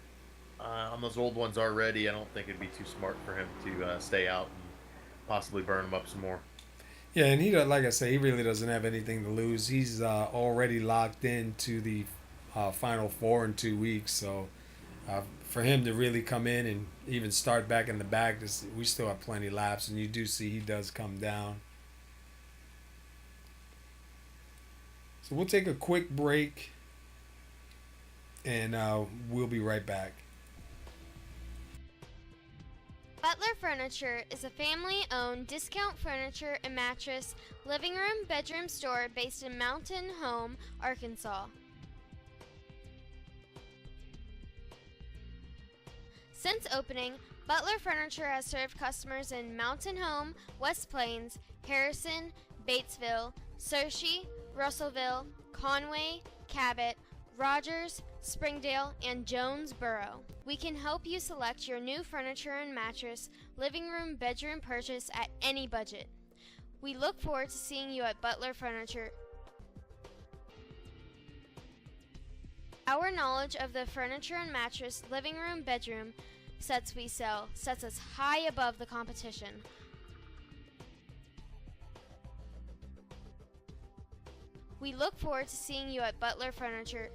on those old ones already. I don't think it'd be too smart for him to stay out and possibly burn them up some more. Yeah, and like I say, he really doesn't have anything to lose. He's already locked into the final four in 2 weeks, so for him to really come in and even start back in the back, we still have plenty of laps, and you do see he does come down. So we'll take a quick break, and we'll be right back. Butler Furniture is a family-owned discount furniture and mattress, living room, bedroom store based in Mountain Home, Arkansas. Since opening, Butler Furniture has served customers in Mountain Home, West Plains, Harrison, Batesville, Searcy, Russellville, Conway, Cabot, Rogers, Springdale, and Jonesboro. We can help you select your new furniture and mattress, living room, bedroom purchase at any budget. We look forward to seeing you at Butler Furniture. Our knowledge of the furniture and mattress, living room, bedroom sets we sell sets us high above the competition. We look forward to seeing you at Butler Furniture.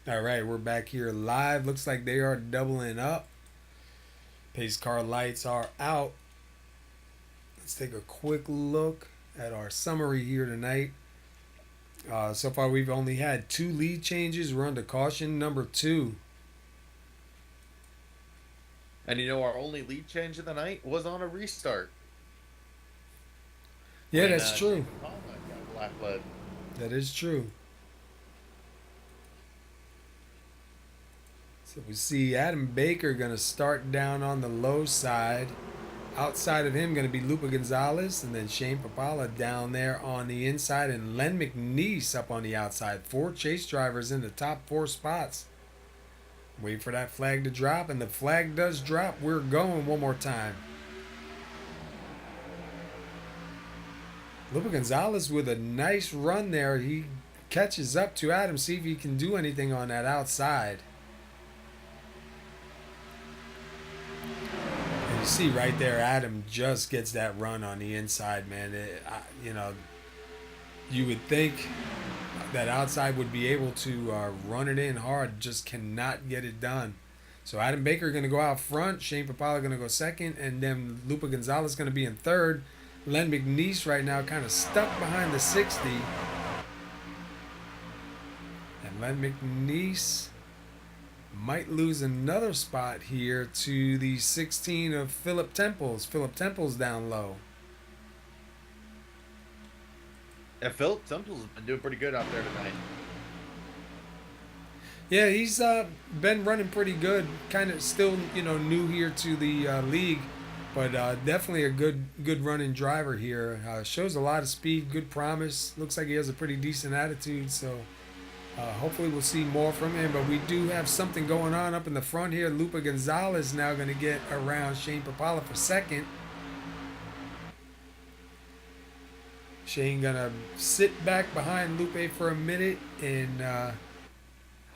All right, we're back here live. Looks like they are doubling up. Pace car lights are out. Let's take a quick look at our summary here tonight. So far, we've only had 2 lead changes. We're under caution number 2. And our only lead change of the night was on a restart. Yeah, that's true. Got black lead. That is true. So we see Adam Baker going to start down on the low side. Outside of him going to be Lupa Gonzalez, and then Shane Papala down there on the inside, and Len McNeese up on the outside. 4 chase drivers in the top 4 spots. Wait for that flag to drop, and the flag does drop. We're going one more time. Lupa Gonzalez with a nice run there. He catches up to Adam, see if he can do anything on that outside. You see right there, Adam just gets that run on the inside, man. You would think that outside would be able to run it in hard, just cannot get it done. So Adam Baker going to go out front, Shane Papala going to go second, and then Lupa Gonzalez going to be in third. Len McNeese right now kind of stuck behind the 60. Len McNeese might lose another spot here to the 16 of Philip Temples. Philip Temples down low. And Philip Temple's been doing pretty good out there tonight. Yeah, he's been running pretty good. Kind of still, new here to the league, but definitely a good running driver here. Shows a lot of speed, good promise. Looks like he has a pretty decent attitude. So hopefully we'll see more from him. But we do have something going on up in the front here. Lupe Gonzalez now going to get around Shane Papala for second. Shane gonna sit back behind Lupe for a minute and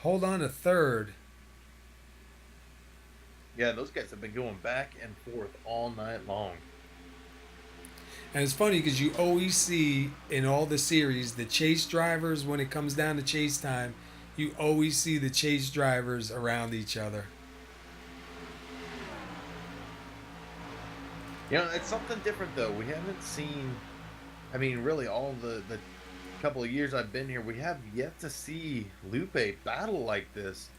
hold on to third. Yeah, those guys have been going back and forth all night long. And it's funny because you always see in all the series the chase drivers, when it comes down to chase time, you always see the chase drivers around each other. It's something different though. We haven't seen, really all the couple of years I've been here, we have yet to see Lupe battle like this.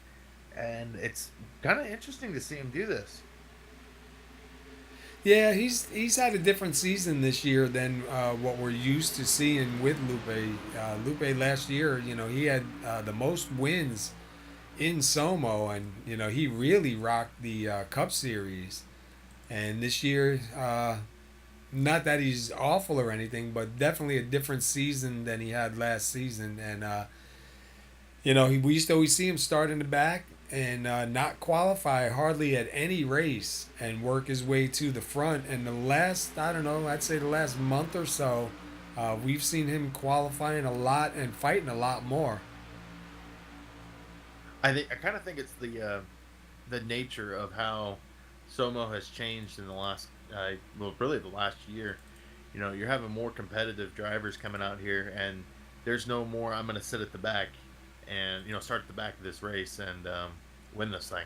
And it's kind of interesting to see him do this. Yeah, he's had a different season this year than what we're used to seeing with Lupe. Lupe last year, he had the most wins in SoMo, and he really rocked the Cup Series. And this year, not that he's awful or anything, but definitely a different season than he had last season. And we used to always see him start in the back and not qualify hardly at any race and work his way to the front. And the last, I'd say the last month or so, we've seen him qualifying a lot and fighting a lot more. I kind of think it's the nature of how SoMo has changed in the last, really the last year. You're having more competitive drivers coming out here, and there's no more, I'm going to sit at the back and start at the back of this race and win this thing.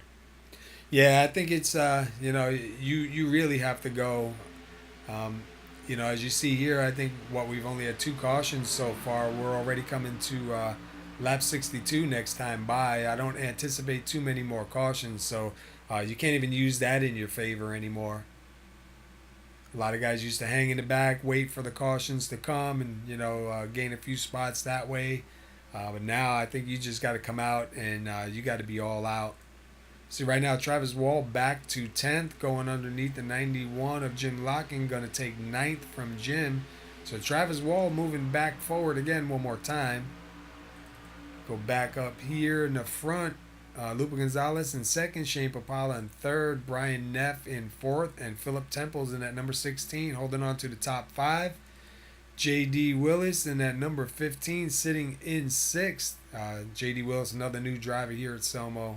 Yeah, I think it's you really have to go. As you see here, I think we've only had 2 cautions so far. We're already coming to lap 62 next time by. I don't anticipate too many more cautions, so you can't even use that in your favor anymore. A lot of guys used to hang in the back, wait for the cautions to come, and gain a few spots that way. But now I think you just got to come out and you got to be all out. See, right now Travis Wall back to 10th, going underneath the 91 of Jim Locken, going to take 9th from Jim. So Travis Wall moving back forward again one more time. Go back up here in the front. Lupe Gonzalez in second, Shane Papala in third, Brian Neff in fourth, and Philip Temples in at number 16, holding on to the top 5. J.D. Willis in at number 15, sitting in sixth. J.D. Willis, another new driver here at SoMo.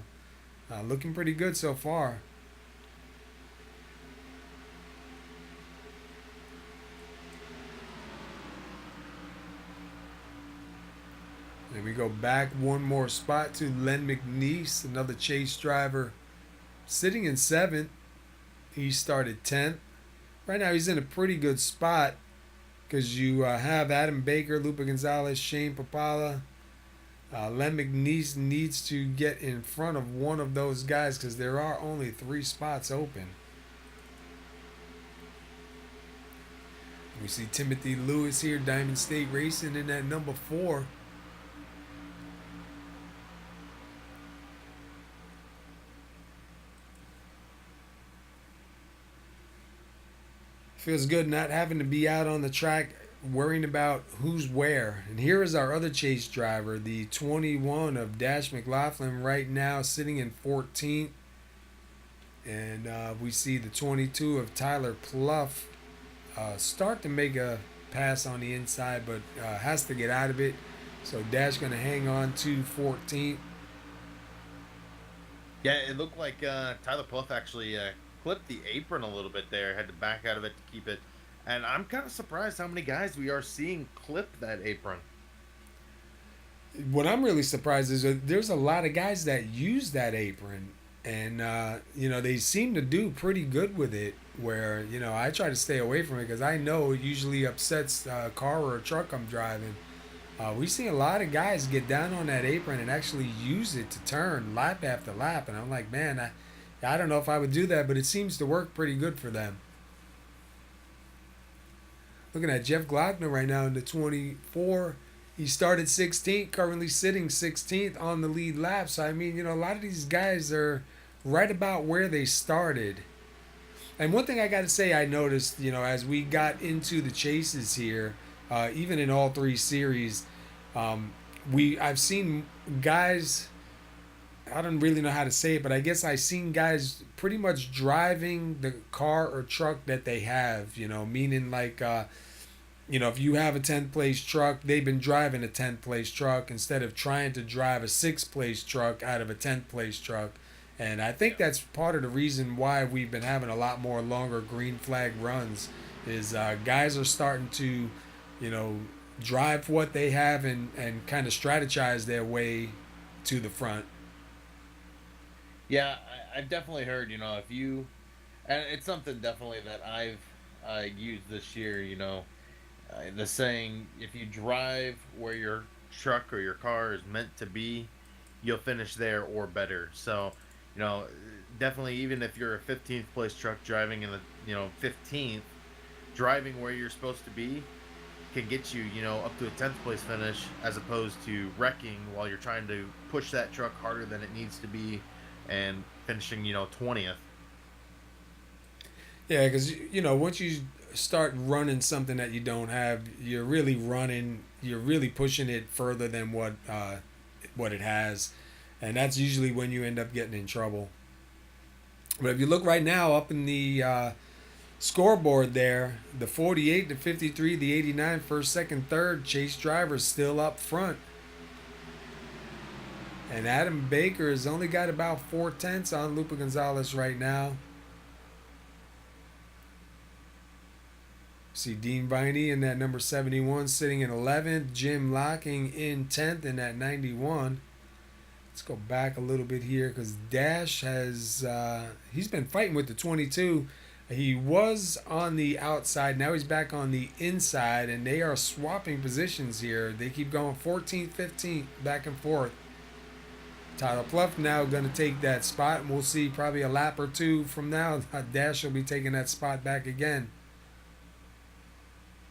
Looking pretty good so far. And we go back one more spot to Len McNeese, another chase driver, sitting in 7th. He started 10th. Right now he's in a pretty good spot because you have Adam Baker, Lupe Gonzalez, Shane Papala. Len McNeese needs to get in front of one of those guys because there are only 3 spots open. We see Timothy Lewis here, Diamond State Racing, in that number 4. Feels good not having to be out on the track worrying about who's where. And here is our other chase driver, the 21 of Dash McLaughlin, right now sitting in 14th. And we see the 22 of Tyler Pluff start to make a pass on the inside, but has to get out of it. So Dash going to hang on to 14th. Yeah, it looked like Tyler Pluff actually clipped the apron a little bit there, had to back out of it to keep it. And I'm kind of surprised how many guys we are seeing clip that apron. What I'm really surprised is that there's a lot of guys that use that apron. And, they seem to do pretty good with it, where, I try to stay away from it because I know it usually upsets a car or a truck I'm driving. We've seen a lot of guys get down on that apron and actually use it to turn lap after lap. And I'm like, man, I don't know if I would do that, but it seems to work pretty good for them. Looking at Jeff Glockner right now in the 24. He started 16th, currently sitting 16th on the lead lap. So, I mean, a lot of these guys are right about where they started. And one thing I got to say I noticed, as we got into the chases here, even in all three series, I've seen guys, I don't really know how to say it, but I guess I've seen guys pretty much driving the car or truck that they have, meaning like, if you have a 10th place truck, they've been driving a 10th place truck instead of trying to drive a 6th place truck out of a 10th place truck. And I think that's part of the reason why we've been having a lot more longer green flag runs is guys are starting to, drive what they have and kind of strategize their way to the front. Yeah, I've definitely heard, if you, and it's something definitely that I've used this year, the saying, if you drive where your truck or your car is meant to be, you'll finish there or better. So, definitely, even if you're a 15th place truck driving in the, 15th, driving where you're supposed to be can get you, up to a 10th place finish as opposed to wrecking while you're trying to push that truck harder than it needs to be and finishing, 20th. Yeah, because, once you start running something that you don't have, you're really pushing it further than what it has. And that's usually when you end up getting in trouble. But if you look right now up in the scoreboard there, the 48, the 53, the 89, first, second, third, chase drivers still up front. And Adam Baker has only got about 4/10 on Lupe Gonzalez right now. See Dean Viney in that number 71 sitting in 11th. Jim Locking in 10th in that 91. Let's go back a little bit here because Dash has he's been fighting with the 22. He was on the outside. Now he's back on the inside, and they are swapping positions here. They keep going 14th, 15th, back and forth. Tyler Pluff now going to take that spot, and we'll see probably a lap or two from now. Dash will be taking that spot back again.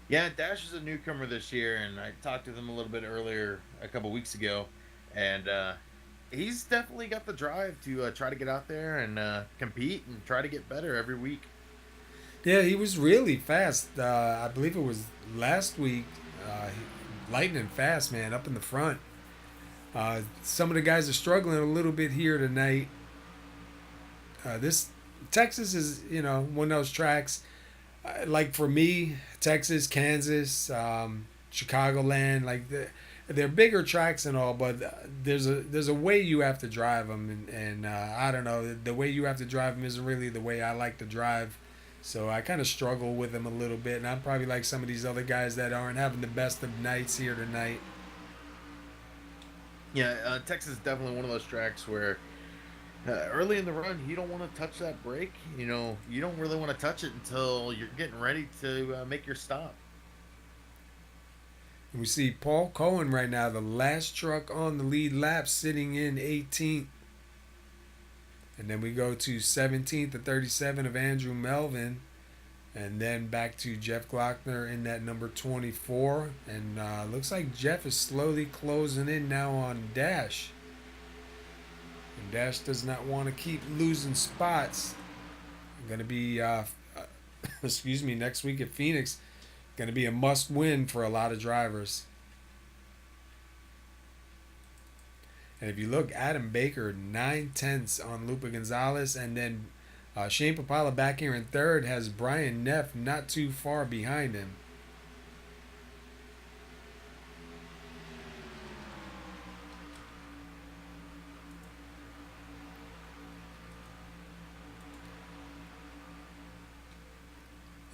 Yeah, Dash is a newcomer this year, and I talked to him a little bit earlier, a couple weeks ago, and he's definitely got the drive to try to get out there and compete and try to get better every week. Yeah, he was really fast. I believe it was last week. Lightning fast, man, up in the front. Some of the guys are struggling a little bit here tonight. This Texas is, one of those tracks. Like for me, Texas, Kansas, Chicagoland, like they're bigger tracks and all, but there's a way you have to drive them, and I don't know, the way you have to drive them isn't really the way I like to drive. So I kind of struggle with them a little bit, and I'm probably like some of these other guys that aren't having the best of nights here tonight. Yeah, Texas is definitely one of those tracks where early in the run, you don't want to touch that brake. You don't really want to touch it until you're getting ready to make your stop. We see Paul Cohen right now, the last truck on the lead lap, sitting in 18th. And then we go to 17th to 37 of Andrew Melvin. And then back to Jeff Glockner in that number 24. And looks like Jeff is slowly closing in now on Dash. And Dash does not want to keep losing spots. Going to be, next week at Phoenix. Going to be a must win for a lot of drivers. And if you look, Adam Baker, 9/10 on Lupe Gonzalez. And then Shane Papala back here in third has Brian Neff not too far behind him.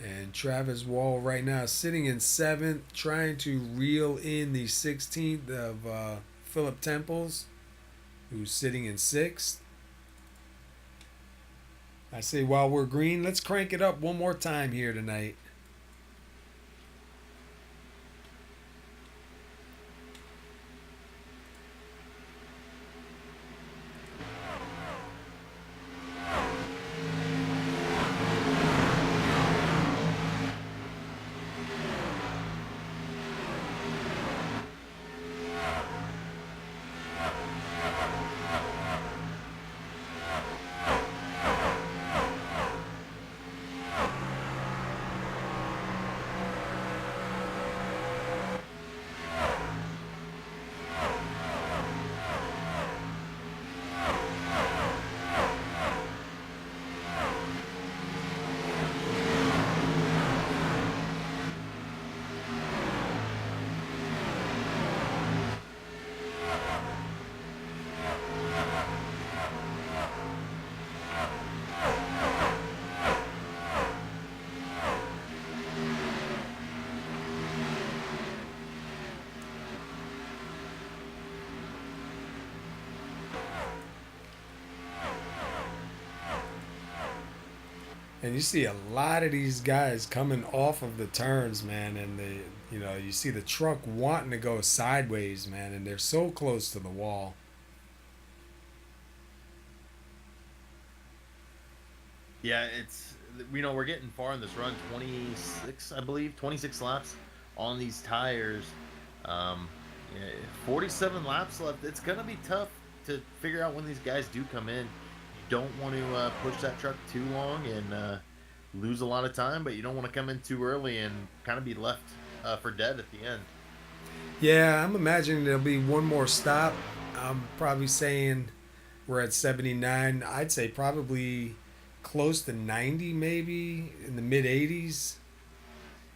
And Travis Wall right now sitting in 7th, trying to reel in the 16th of Philip Temples, who's sitting in 6th. I say while we're green, let's crank it up one more time here tonight. And you see a lot of these guys coming off of the turns, man, and you see the truck wanting to go sideways, man, and they're so close to the wall. Yeah, we're getting far in this run. 26, I believe, 26 laps on these tires. Um, yeah, 47 laps left. It's gonna be tough to figure out when these guys do come in. You don't want to push that truck too long and lose a lot of time, but you don't want to come in too early and kind of be left for dead at the end. Yeah, I'm imagining there'll be one more stop. I'm probably saying we're at 79. I'd say probably close to 90, maybe in the mid 80s,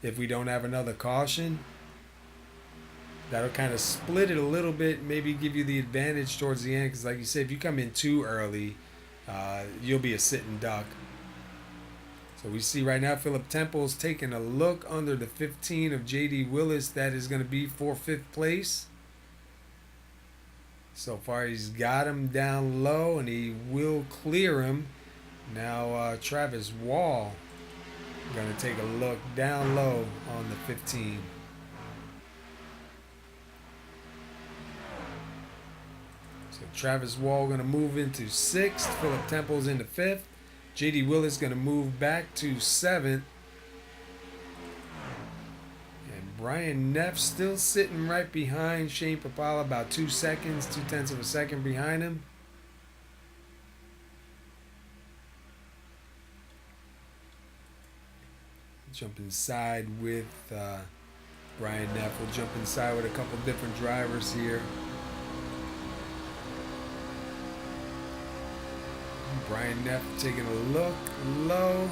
if we don't have another caution. That'll kind of split it a little bit, maybe give you the advantage towards the end. Because, like you said, if you come in too early, you'll be a sitting duck. So we see right now Philip Temple's taking a look under the 15 of J.D. Willis. That is going to be for 5th place. So far, he's got him down low, and he will clear him. Now, Travis Wall going to take a look down low on the 15. So Travis Wall going to move into 6th. Philip Temple's into 5th. J.D. Willis going to move back to 7th. And Brian Neff still sitting right behind Shane Papala, about 2 seconds, 0.2 of a second behind him. Jump inside with Brian Neff. We'll jump inside with a couple different drivers here. Brian Neff taking a look low.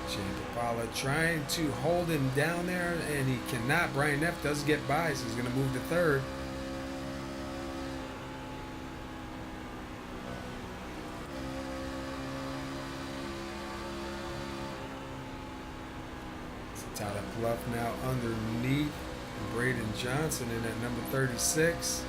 Shane Papala trying to hold him down there, and he cannot. Brian Neff does get by, so he's going to move to 3rd. Tyler Bluff now underneath Braden Johnson in at number 36.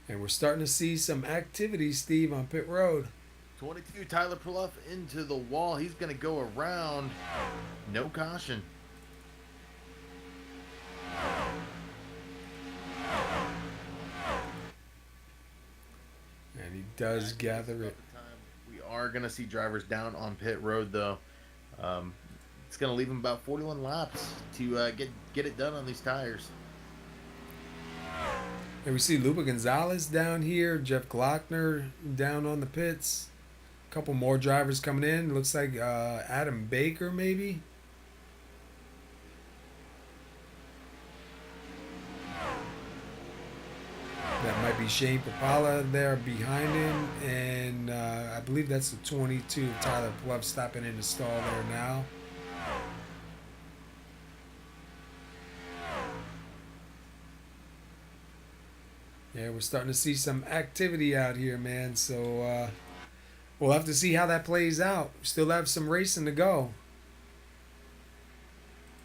And we're starting to see some activity, Steve, on pit road. 22, Tyler Plouffe into the wall. He's going to go around. No caution. And he does gather it. We are going to see drivers down on pit road, though. It's going to leave him about 41 laps to get it done on these tires. And we see Lupa Gonzalez down here, Jeff Glockner down on the pits. A couple more drivers coming in. Looks like Adam Baker, maybe. That might be Shane Papala there behind him. And I believe that's the 22, Tyler Plouffe, stopping in the stall there now. Yeah, we're starting to see some activity out here, man. So we'll have to see how that plays out. Still have some racing to go.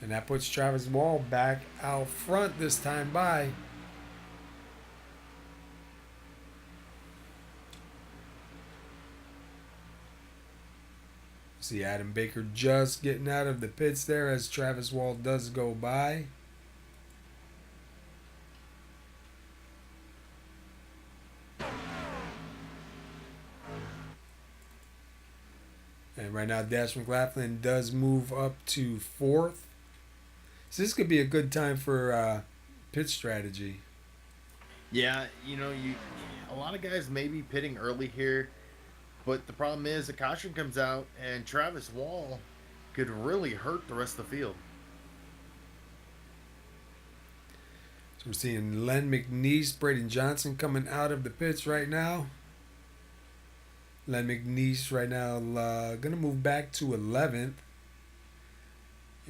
And that puts Travis Wall back out front this time by. See Adam Baker just getting out of the pits there as Travis Wall does go by. And right now, Dash McLaughlin does move up to 4th. So this could be a good time for pit strategy. Yeah, a lot of guys may be pitting early here, but the problem is the caution comes out, and Travis Wall could really hurt the rest of the field. So we're seeing Len McNeese, Braden Johnson coming out of the pits right now. Len McNeese right now going to move back to 11th.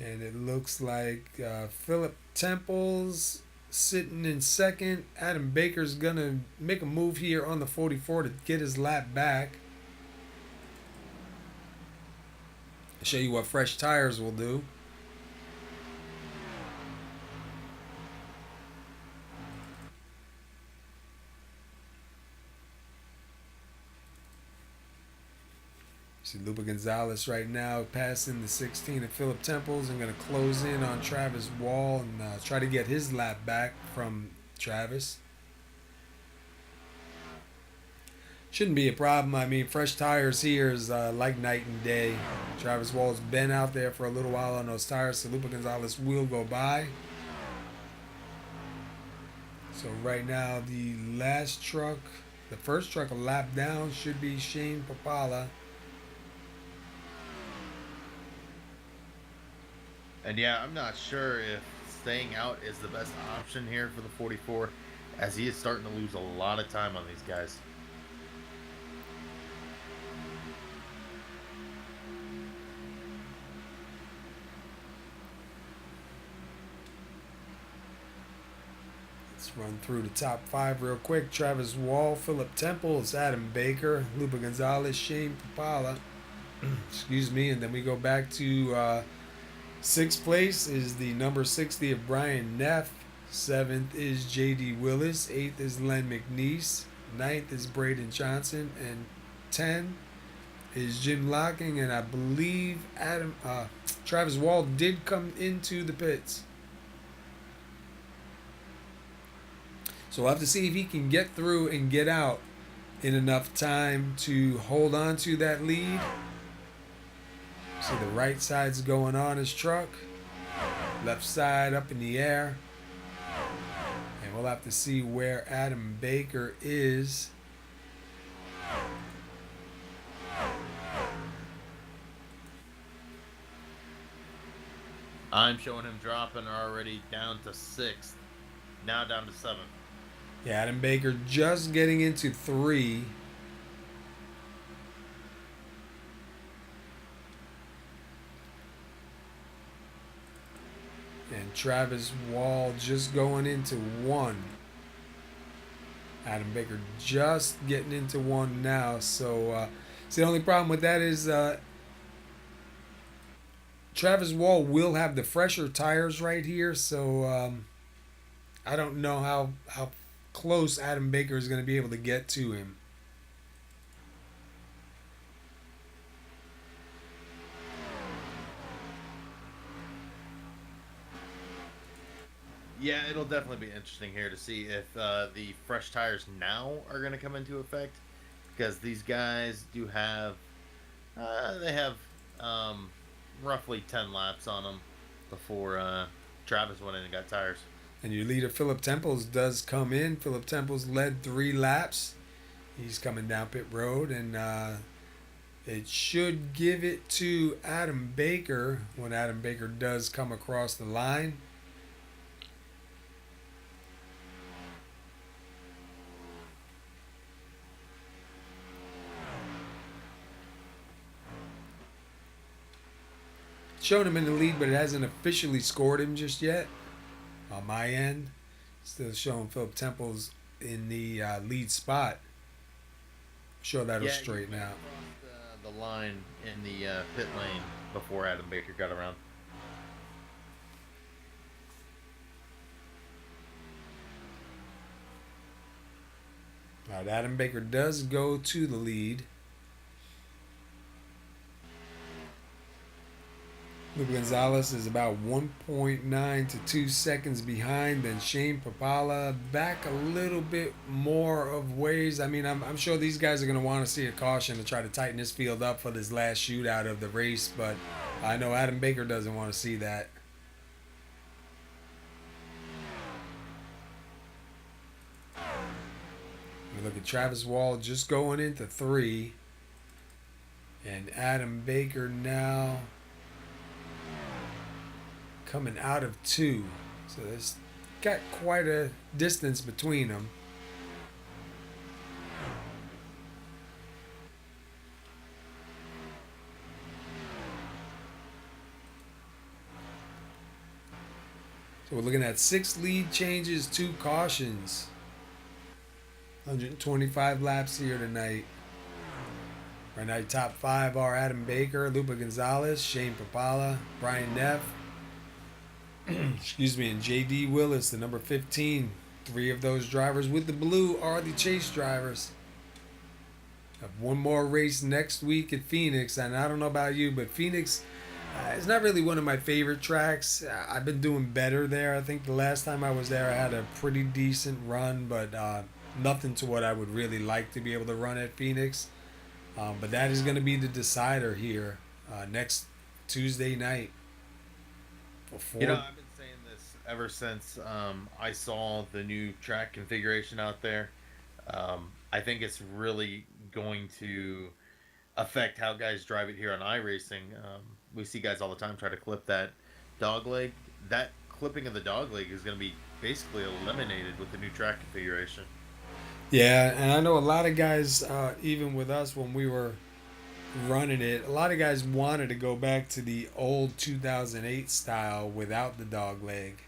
And it looks like Philip Temple's sitting in second. Adam Baker's going to make a move here on the 44 to get his lap back. I'll show you what fresh tires will do. See Lupa Gonzalez right now passing the 16 of Philip Temples and going to close in on Travis Wall and try to get his lap back from Travis. Shouldn't be a problem. I mean, fresh tires here is like night and day. Travis Wall's been out there for a little while on those tires, so Lupa Gonzalez will go by. So right now, the last truck, the first truck a lap down should be Shane Papala. And yeah, I'm not sure if staying out is the best option here for the 44, as he is starting to lose a lot of time on these guys. Let's run through the top 5 real quick. Travis Wall, Philip Temple, it's Adam Baker, Lupa Gonzalez, Shane Papala. Excuse me. And then we go back to 6th place is the number 60 of Brian Neff. 7th is J.D. Willis. 8th is Len McNeese. 9th is Braden Johnson. And 10 is Jim Locking. And I believe Travis Wall did come into the pits. So we'll have to see if he can get through and get out in enough time to hold on to that lead. See the right side's going on his truck. Left side up in the air. And we'll have to see where Adam Baker is. I'm showing him dropping already down to 6th. Now down to 7th. Yeah, Adam Baker just getting into 3. And Travis Wall just going into 1. Adam Baker just getting into 1 now. So the only problem with that is Travis Wall will have the fresher tires right here. So I don't know how close Adam Baker is going to be able to get to him. Yeah, it'll definitely be interesting here to see if the fresh tires now are going to come into effect, because these guys do have they have roughly 10 laps on them before Travis went in and got tires. And your leader, Philip Temples, does come in. Philip Temples led 3 laps. He's coming down pit road, and it should give it to Adam Baker when Adam Baker does come across the line. Showed him in the lead, but it hasn't officially scored him just yet. On my end, still showing Philip Temples in the lead spot. Sure, that'll straighten out. The line in the pit lane before Adam Baker got around. All right, Adam Baker does go to the lead. Lupa Gonzalez is about 1.9 to 2 seconds behind. Then Shane Papala back a little bit more of ways. I mean, I'm sure these guys are going to want to see a caution to try to tighten this field up for this last shootout of the race. But I know Adam Baker doesn't want to see that. We look at Travis Wall just going into 3. And Adam Baker now coming out of 2. So there's got quite a distance between them. So we're looking at 6 lead changes, 2 cautions. 125 laps here tonight. Right now, top 5 are Adam Baker, Lupa Gonzalez, Shane Papala, Brian Neff, excuse me, and J.D. Willis, the number 15. 3 of those drivers with the blue are the chase drivers. Have one more race next week at Phoenix, and I don't know about you, but Phoenix is not really one of my favorite tracks. I've been doing better there. I think the last time I was there, I had a pretty decent run, but nothing to what I would really like to be able to run at Phoenix. But that is going to be the decider here next Tuesday night. You know, I've been saying this ever since I saw the new track configuration out there. I think it's really going to affect how guys drive it here on iRacing. We see guys all the time try to clip that dog leg. That clipping of the dog leg is going to be basically eliminated with the new track configuration. Yeah, and I know a lot of guys, even with us when we were running it, a lot of guys wanted to go back to the old 2008 style without the dog leg.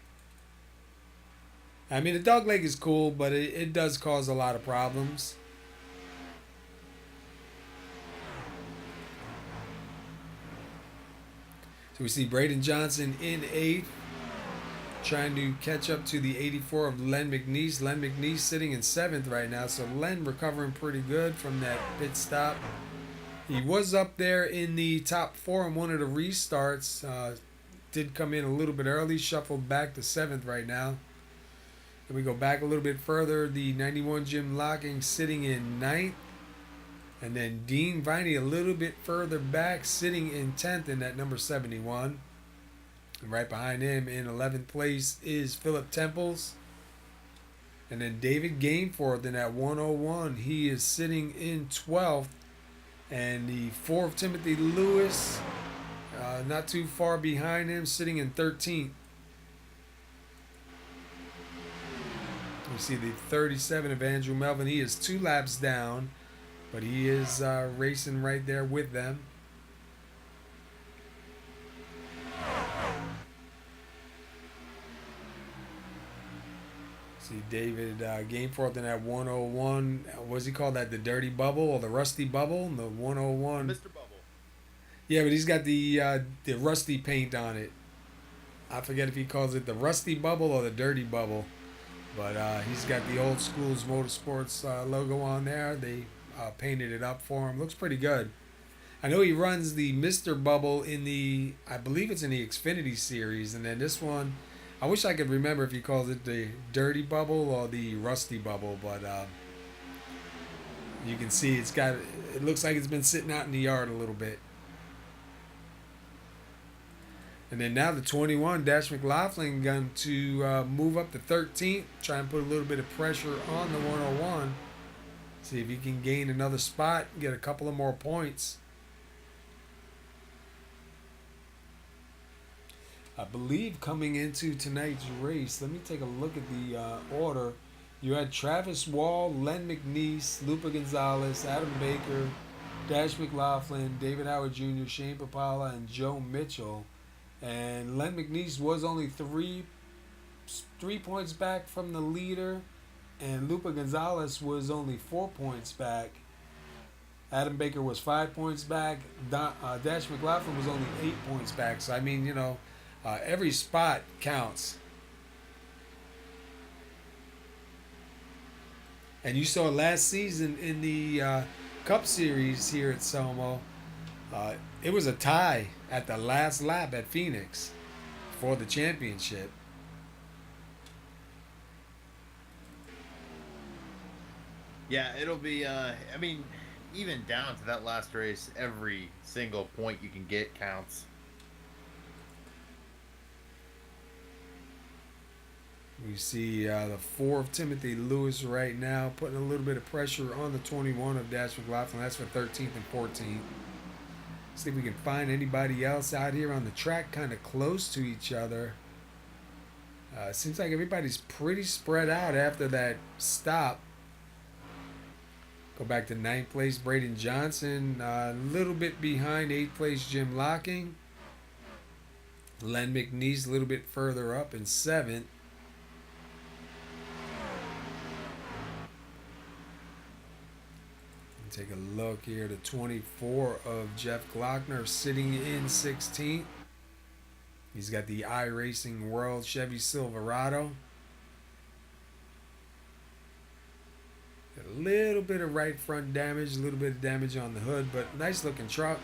I mean, the dog leg is cool, but it does cause a lot of problems. So we see Braden Johnson in 8th, trying to catch up to the 84 of Len McNeese. Len McNeese sitting in 7th right now, so Len recovering pretty good from that pit stop. He was up there in the top 4 in one of the restarts. Did come in a little bit early, shuffled back to 7th right now. Then we go back a little bit further. The 91 Jim Locking sitting in 9th. And then Dean Viney a little bit further back, sitting in 10th in that number 71. And right behind him in 11th place is Philip Temples. And then David Gameforth in that 101. He is sitting in 12th. And the 4th Timothy Lewis, not too far behind him, sitting in 13th. You see the 37 of Andrew Melvin. He is 2 laps down, but he is racing right there with them. See David Gameforth in that 101. What's he called that? The dirty bubble or the rusty bubble? The 101. Mr. Bubble. Yeah, but he's got the rusty paint on it. I forget if he calls it the rusty bubble or the dirty bubble. But he's got the old school's motorsports logo on there. They painted it up for him. Looks pretty good. I know he runs the Mr. Bubble in the, I believe it's in the Xfinity series. And then this one, I wish I could remember if he calls it the dirty bubble or the rusty bubble. But you can see it looks like it's been sitting out in the yard a little bit. And then now the 21, Dash McLaughlin, going to move up to 13th, try and put a little bit of pressure on the 101. See if he can gain another spot, get a couple of more points. I believe coming into tonight's race, let me take a look at the order. You had Travis Wall, Len McNeese, Lupa Gonzalez, Adam Baker, Dash McLaughlin, David Howard Jr., Shane Papala, and Joe Mitchell. And Len McNeese was only three points back from the leader, and Lupa Gonzalez was only 4 points back. Adam Baker was 5 points back. Dash McLaughlin was only 8 points back. So, I mean, every spot counts. And you saw last season in the Cup Series here at SoMo, it was a tie at the last lap at Phoenix for the championship. Yeah, it'll be, even down to that last race, every single point you can get counts. We see the 4 of Timothy Lewis right now, putting a little bit of pressure on the 21 of Dash McLaughlin. That's for 13th and 14th. See if we can find anybody else out here on the track kind of close to each other. Seems like everybody's pretty spread out after that stop. Go back to 9th place, Braden Johnson. A little bit behind 8th place, Jim Locking. Len McNeese a little bit further up in 7th. Take a look here. The 24 of Jeff Glockner sitting in 16th. He's got the iRacing World Chevy Silverado. A little bit of right front damage, a little bit of damage on the hood, but nice looking truck.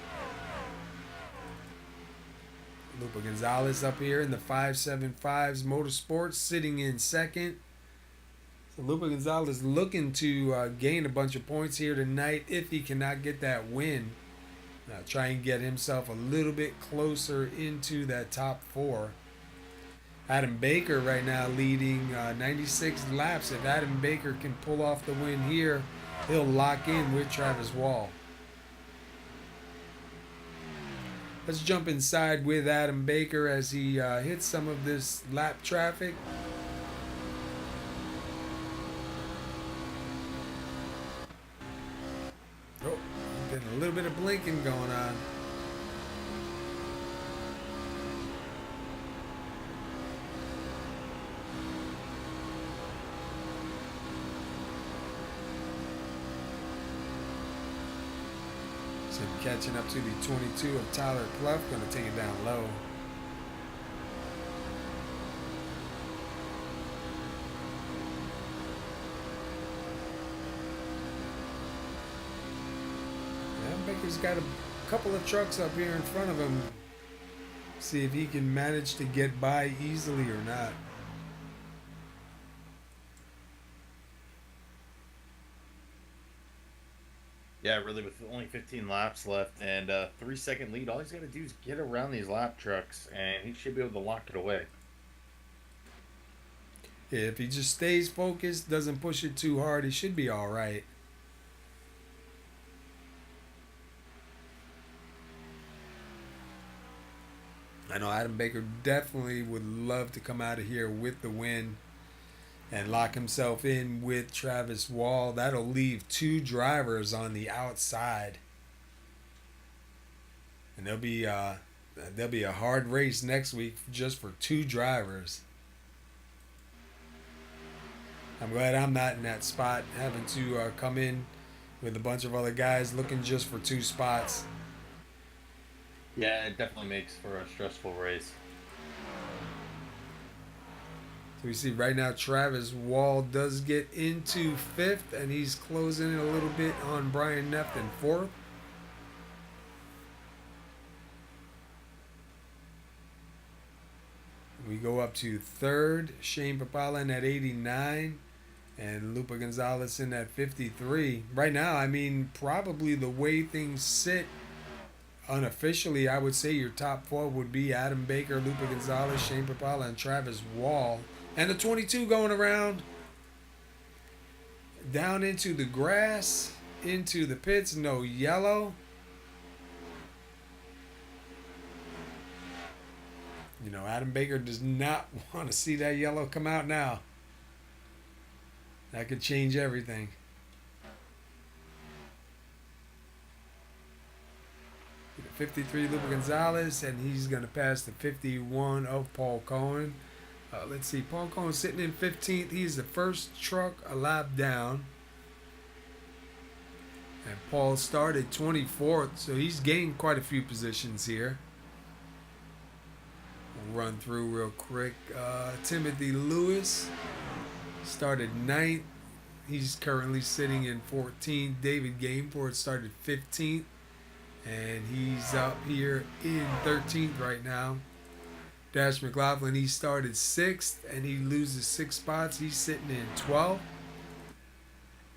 Lupa Gonzalez up here in the 575s Motorsports sitting in 2nd. So Lupa Gonzalez looking to gain a bunch of points here tonight if he cannot get that win. Try and get himself a little bit closer into that top 4. Adam Baker right now leading 96 laps. If Adam Baker can pull off the win here, he'll lock in with Travis Wall. Let's jump inside with Adam Baker as he hits some of this lap traffic. Oh, getting a little bit of blinking going on. So catching up to the 22 of Tyler Clough, going to take it down low. Baker's got a couple of trucks up here in front of him. See if he can manage to get by easily or not. Yeah, really, with only 15 laps left and a 3-second lead, all he's got to do is get around these lap trucks, and he should be able to lock it away. Yeah, if he just stays focused, doesn't push it too hard, he should be all right. I know Adam Baker definitely would love to come out of here with the win and lock himself in with Travis Wall. That'll leave 2 drivers on the outside. And there'll be a hard race next week just for 2 drivers. I'm glad I'm not in that spot, having to come in with a bunch of other guys looking just for 2 spots. Yeah, it definitely makes for a stressful race. So we see right now Travis Wall does get into 5th, and he's closing in a little bit on Brian Neff in 4th. We go up to 3rd, Shane Papalan at 89, and Lupa Gonzalez in at 53. Right now, I mean, probably the way things sit, unofficially, I would say your top 4 would be Adam Baker, Lupa Gonzalez, Shane Papala, and Travis Wall. And the 22 going around, down into the grass, into the pits, no yellow. You know, Adam Baker does not want to see that yellow come out now. That could change everything. 53 Lupa Gonzalez, and he's going to pass the 51 of Paul Cohen. Let's see, Paul Cohen sitting in 15th. He's the first truck a lap down. And Paul started 24th, so he's gained quite a few positions here. We'll run through real quick. Timothy Lewis started 9th. He's currently sitting in 14th. David Gameport started 15th. And he's up here in 13th right now. Dash McLaughlin, he started 6th, and he loses 6 spots. He's sitting in 12th.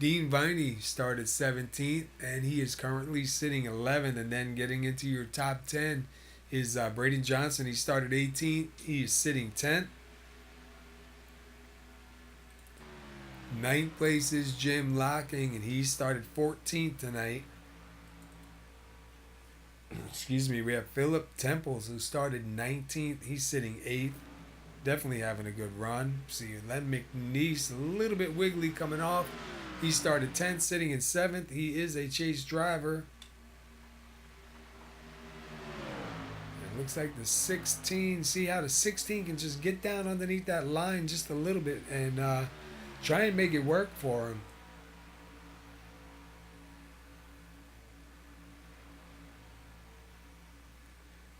Dean Viney started 17th, and he is currently sitting 11th. And then getting into your top 10 is Braden Johnson. He started 18th. He is sitting 10th. 9th place is Jim Locking, and he started 14th tonight. Excuse me, we have Philip Temples, who started 19th. He's sitting 8th. Definitely having a good run. See, Len McNeese, a little bit wiggly coming off. He started 10th, sitting in 7th. He is a chase driver. Looks like the 16. See how the 16 can just get down underneath that line just a little bit and try and make it work for him.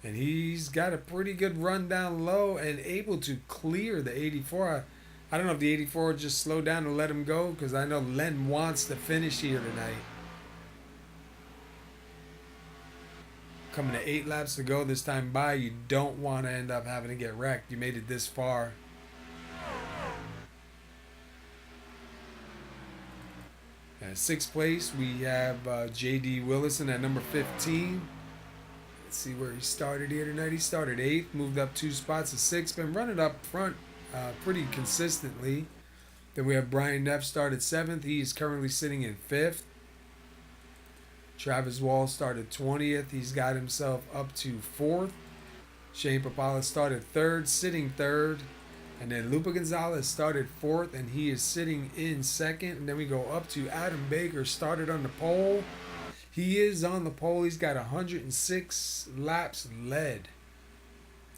And he's got a pretty good run down low and able to clear the 84. I don't know if the 84 just slowed down and let him go, because I know Len wants to finish here tonight. Coming to 8 laps to go this time by, you don't want to end up having to get wrecked. You made it this far. At 6th place, we have J.D. Willison at number 15. Let's see where he started here tonight. He started 8th, moved up 2 spots to 6th, been running up front pretty consistently. Then we have Brian Neff started 7th. He is currently sitting in 5th. Travis Wall started 20th. He's got himself up to 4th. Shane Papala started 3rd, sitting 3rd. And then Lupa Gonzalez started 4th, and he is sitting in 2nd. And then we go up to Adam Baker, started on the pole. He is on the pole. He's got 106 laps led.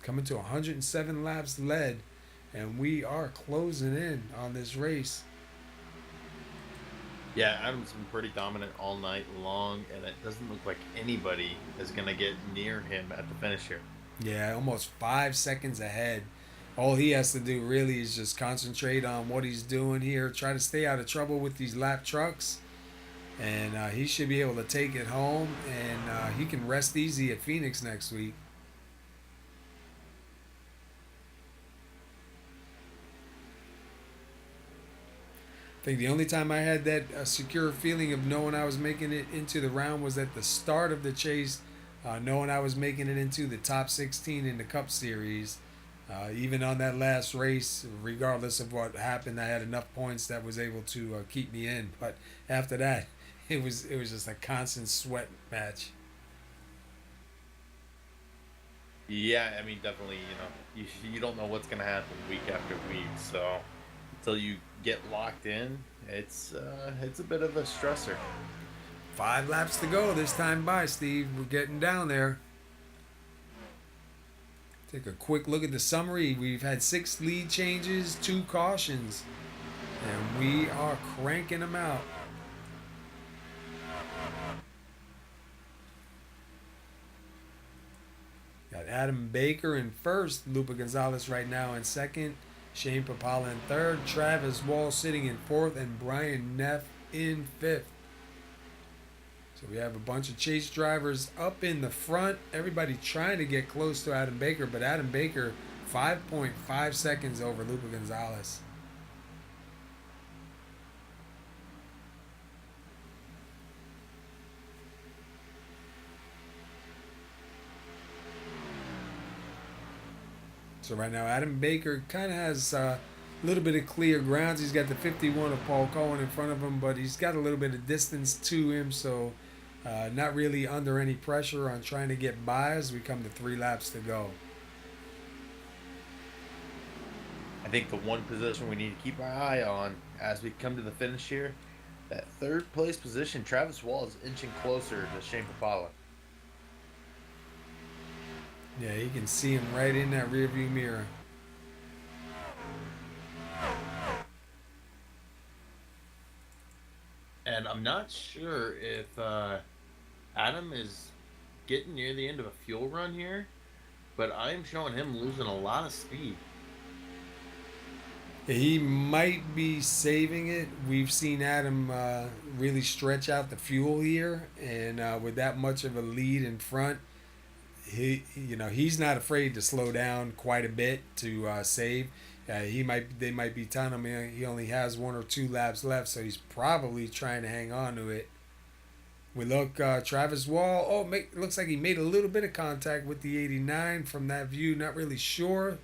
Coming to 107 laps led. And we are closing in on this race. Yeah, Adam's been pretty dominant all night long, and it doesn't look like anybody is going to get near him at the finish here. Yeah, almost 5 seconds ahead. All he has to do really is just concentrate on what he's doing here, try to stay out of trouble with these lap trucks, and he should be able to take it home, and he can rest easy at Phoenix next week. I think the only time I had that secure feeling of knowing I was making it into the round was at the start of the chase, knowing I was making it into the top 16 in the Cup Series. Even on that last race, regardless of what happened, I had enough points that was able to keep me in. But after that, it was just a constant sweat match. Yeah, I mean, definitely, you don't know what's going to happen week after week, so until you get locked in, it's a bit of a stressor. 5 laps to go this time by, Steve. We're getting down there. Take a quick look at the summary. We've had 6 lead changes, 2 cautions, and we are cranking them out. Got Adam Baker in 1st, Lupa Gonzalez right now in 2nd, Shane Papala in 3rd, Travis Wall sitting in 4th, and Brian Neff in 5th. So we have a bunch of chase drivers up in the front. Everybody trying to get close to Adam Baker, but Adam Baker 5.5 seconds over Lupa Gonzalez. So right now Adam Baker kind of has a little bit of clear grounds. He's got the 51 of Paul Cohen in front of him, but he's got a little bit of distance to him, so not really under any pressure on trying to get by as we come to 3 laps to go. I think the one position we need to keep our eye on as we come to the finish here, that 3rd place position, Travis Wall is inching closer to Shane Papala. Yeah, you can see him right in that rearview mirror. And I'm not sure if Adam is getting near the end of a fuel run here, but I'm showing him losing a lot of speed. He might be saving it. We've seen Adam really stretch out the fuel here, and with that much of a lead in front, he's not afraid to slow down quite a bit to save. They might be telling him he only has 1 or 2 laps left, so he's probably trying to hang on to it. We look, Travis Wall. Looks like he made a little bit of contact with the 89 from that view. Not really sure.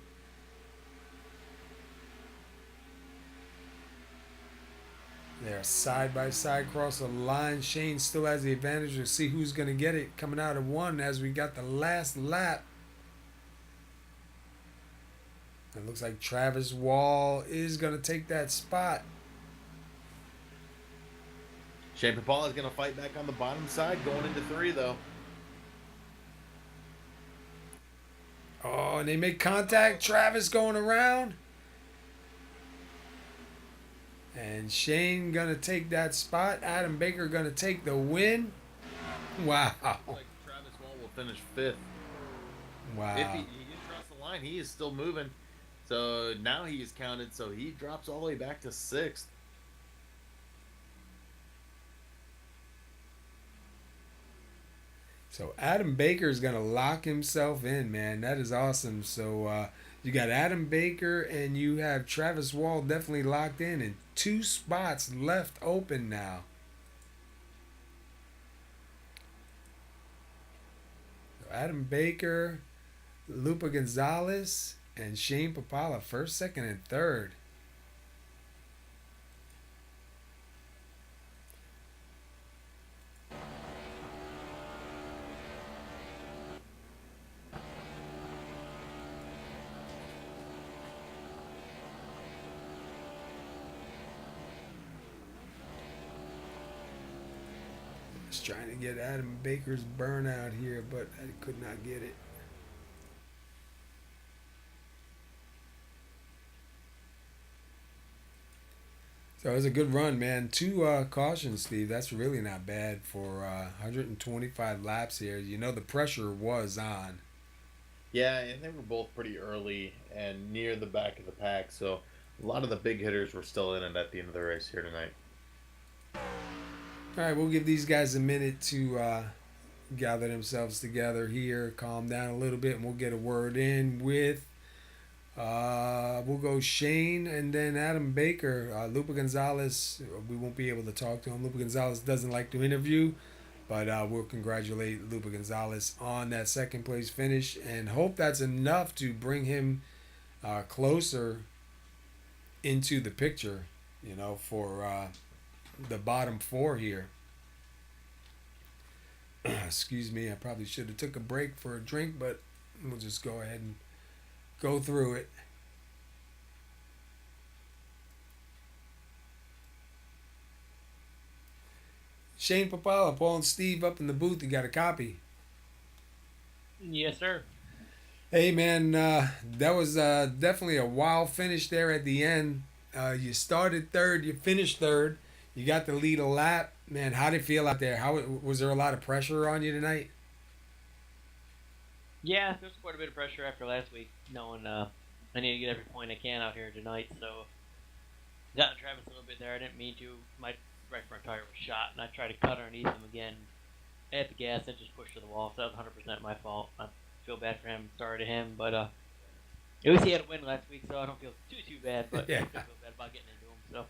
They're side by side across the line. Shane still has the advantage. We'll see who's going to get it coming out of 1 as we got the last lap. It looks like Travis Wall is going to take that spot. Shane Papala is going to fight back on the bottom side going into 3, though. and they make contact. Travis going around. And Shane going to take that spot. Adam Baker going to take the win. Wow. Like Travis Wall will finish 5th. Wow. If he didn't cross the line, he is still moving. So now he is counted, so he drops all the way back to 6th. So Adam Baker is going to lock himself in, man. That is awesome. So you got Adam Baker and you have Travis Wall definitely locked in, and 2 spots left open now. So Adam Baker, Lupa Gonzalez, and Shane Papala, 1st, 2nd, and 3rd. Just trying to get Adam Baker's burnout here, but I could not get it. So it was a good run, man. 2 cautions, Steve. That's really not bad for 125 laps here. You know the pressure was on. Yeah, and they were both pretty early and near the back of the pack, so a lot of the big hitters were still in it at the end of the race here tonight. All right, we'll give these guys a minute to gather themselves together here, calm down a little bit, and we'll get a word in with, we'll go Shane and then Adam Baker. Lupa Gonzalez, we won't be able to talk to him. Lupa Gonzalez doesn't like to interview, but we'll congratulate Lupa Gonzalez on that 2nd place finish and hope that's enough to bring him closer into the picture, you know, for the bottom 4 here. Excuse me, I probably should have took a break for a drink, but we'll just go ahead and go through it. Shane Papala, Paul and Steve up in the booth. You got a copy? Yes, sir. Hey, man, that was definitely a wild finish there at the end. You started 3rd, you finished 3rd. You got the lead a lap. Man, how did it feel out there? How was there a lot of pressure on you tonight? Yeah, there was quite a bit of pressure after last week, knowing I need to get every point I can out here tonight. So, got in Travis a little bit there. I didn't mean to. My right front tire was shot, and I tried to cut underneath him again. At the gas, I just pushed to the wall, so that was 100% my fault. I feel bad for him. Sorry to him, but at least he had a win last week, so I don't feel too bad. But Yeah. I still feel bad about getting into him. So.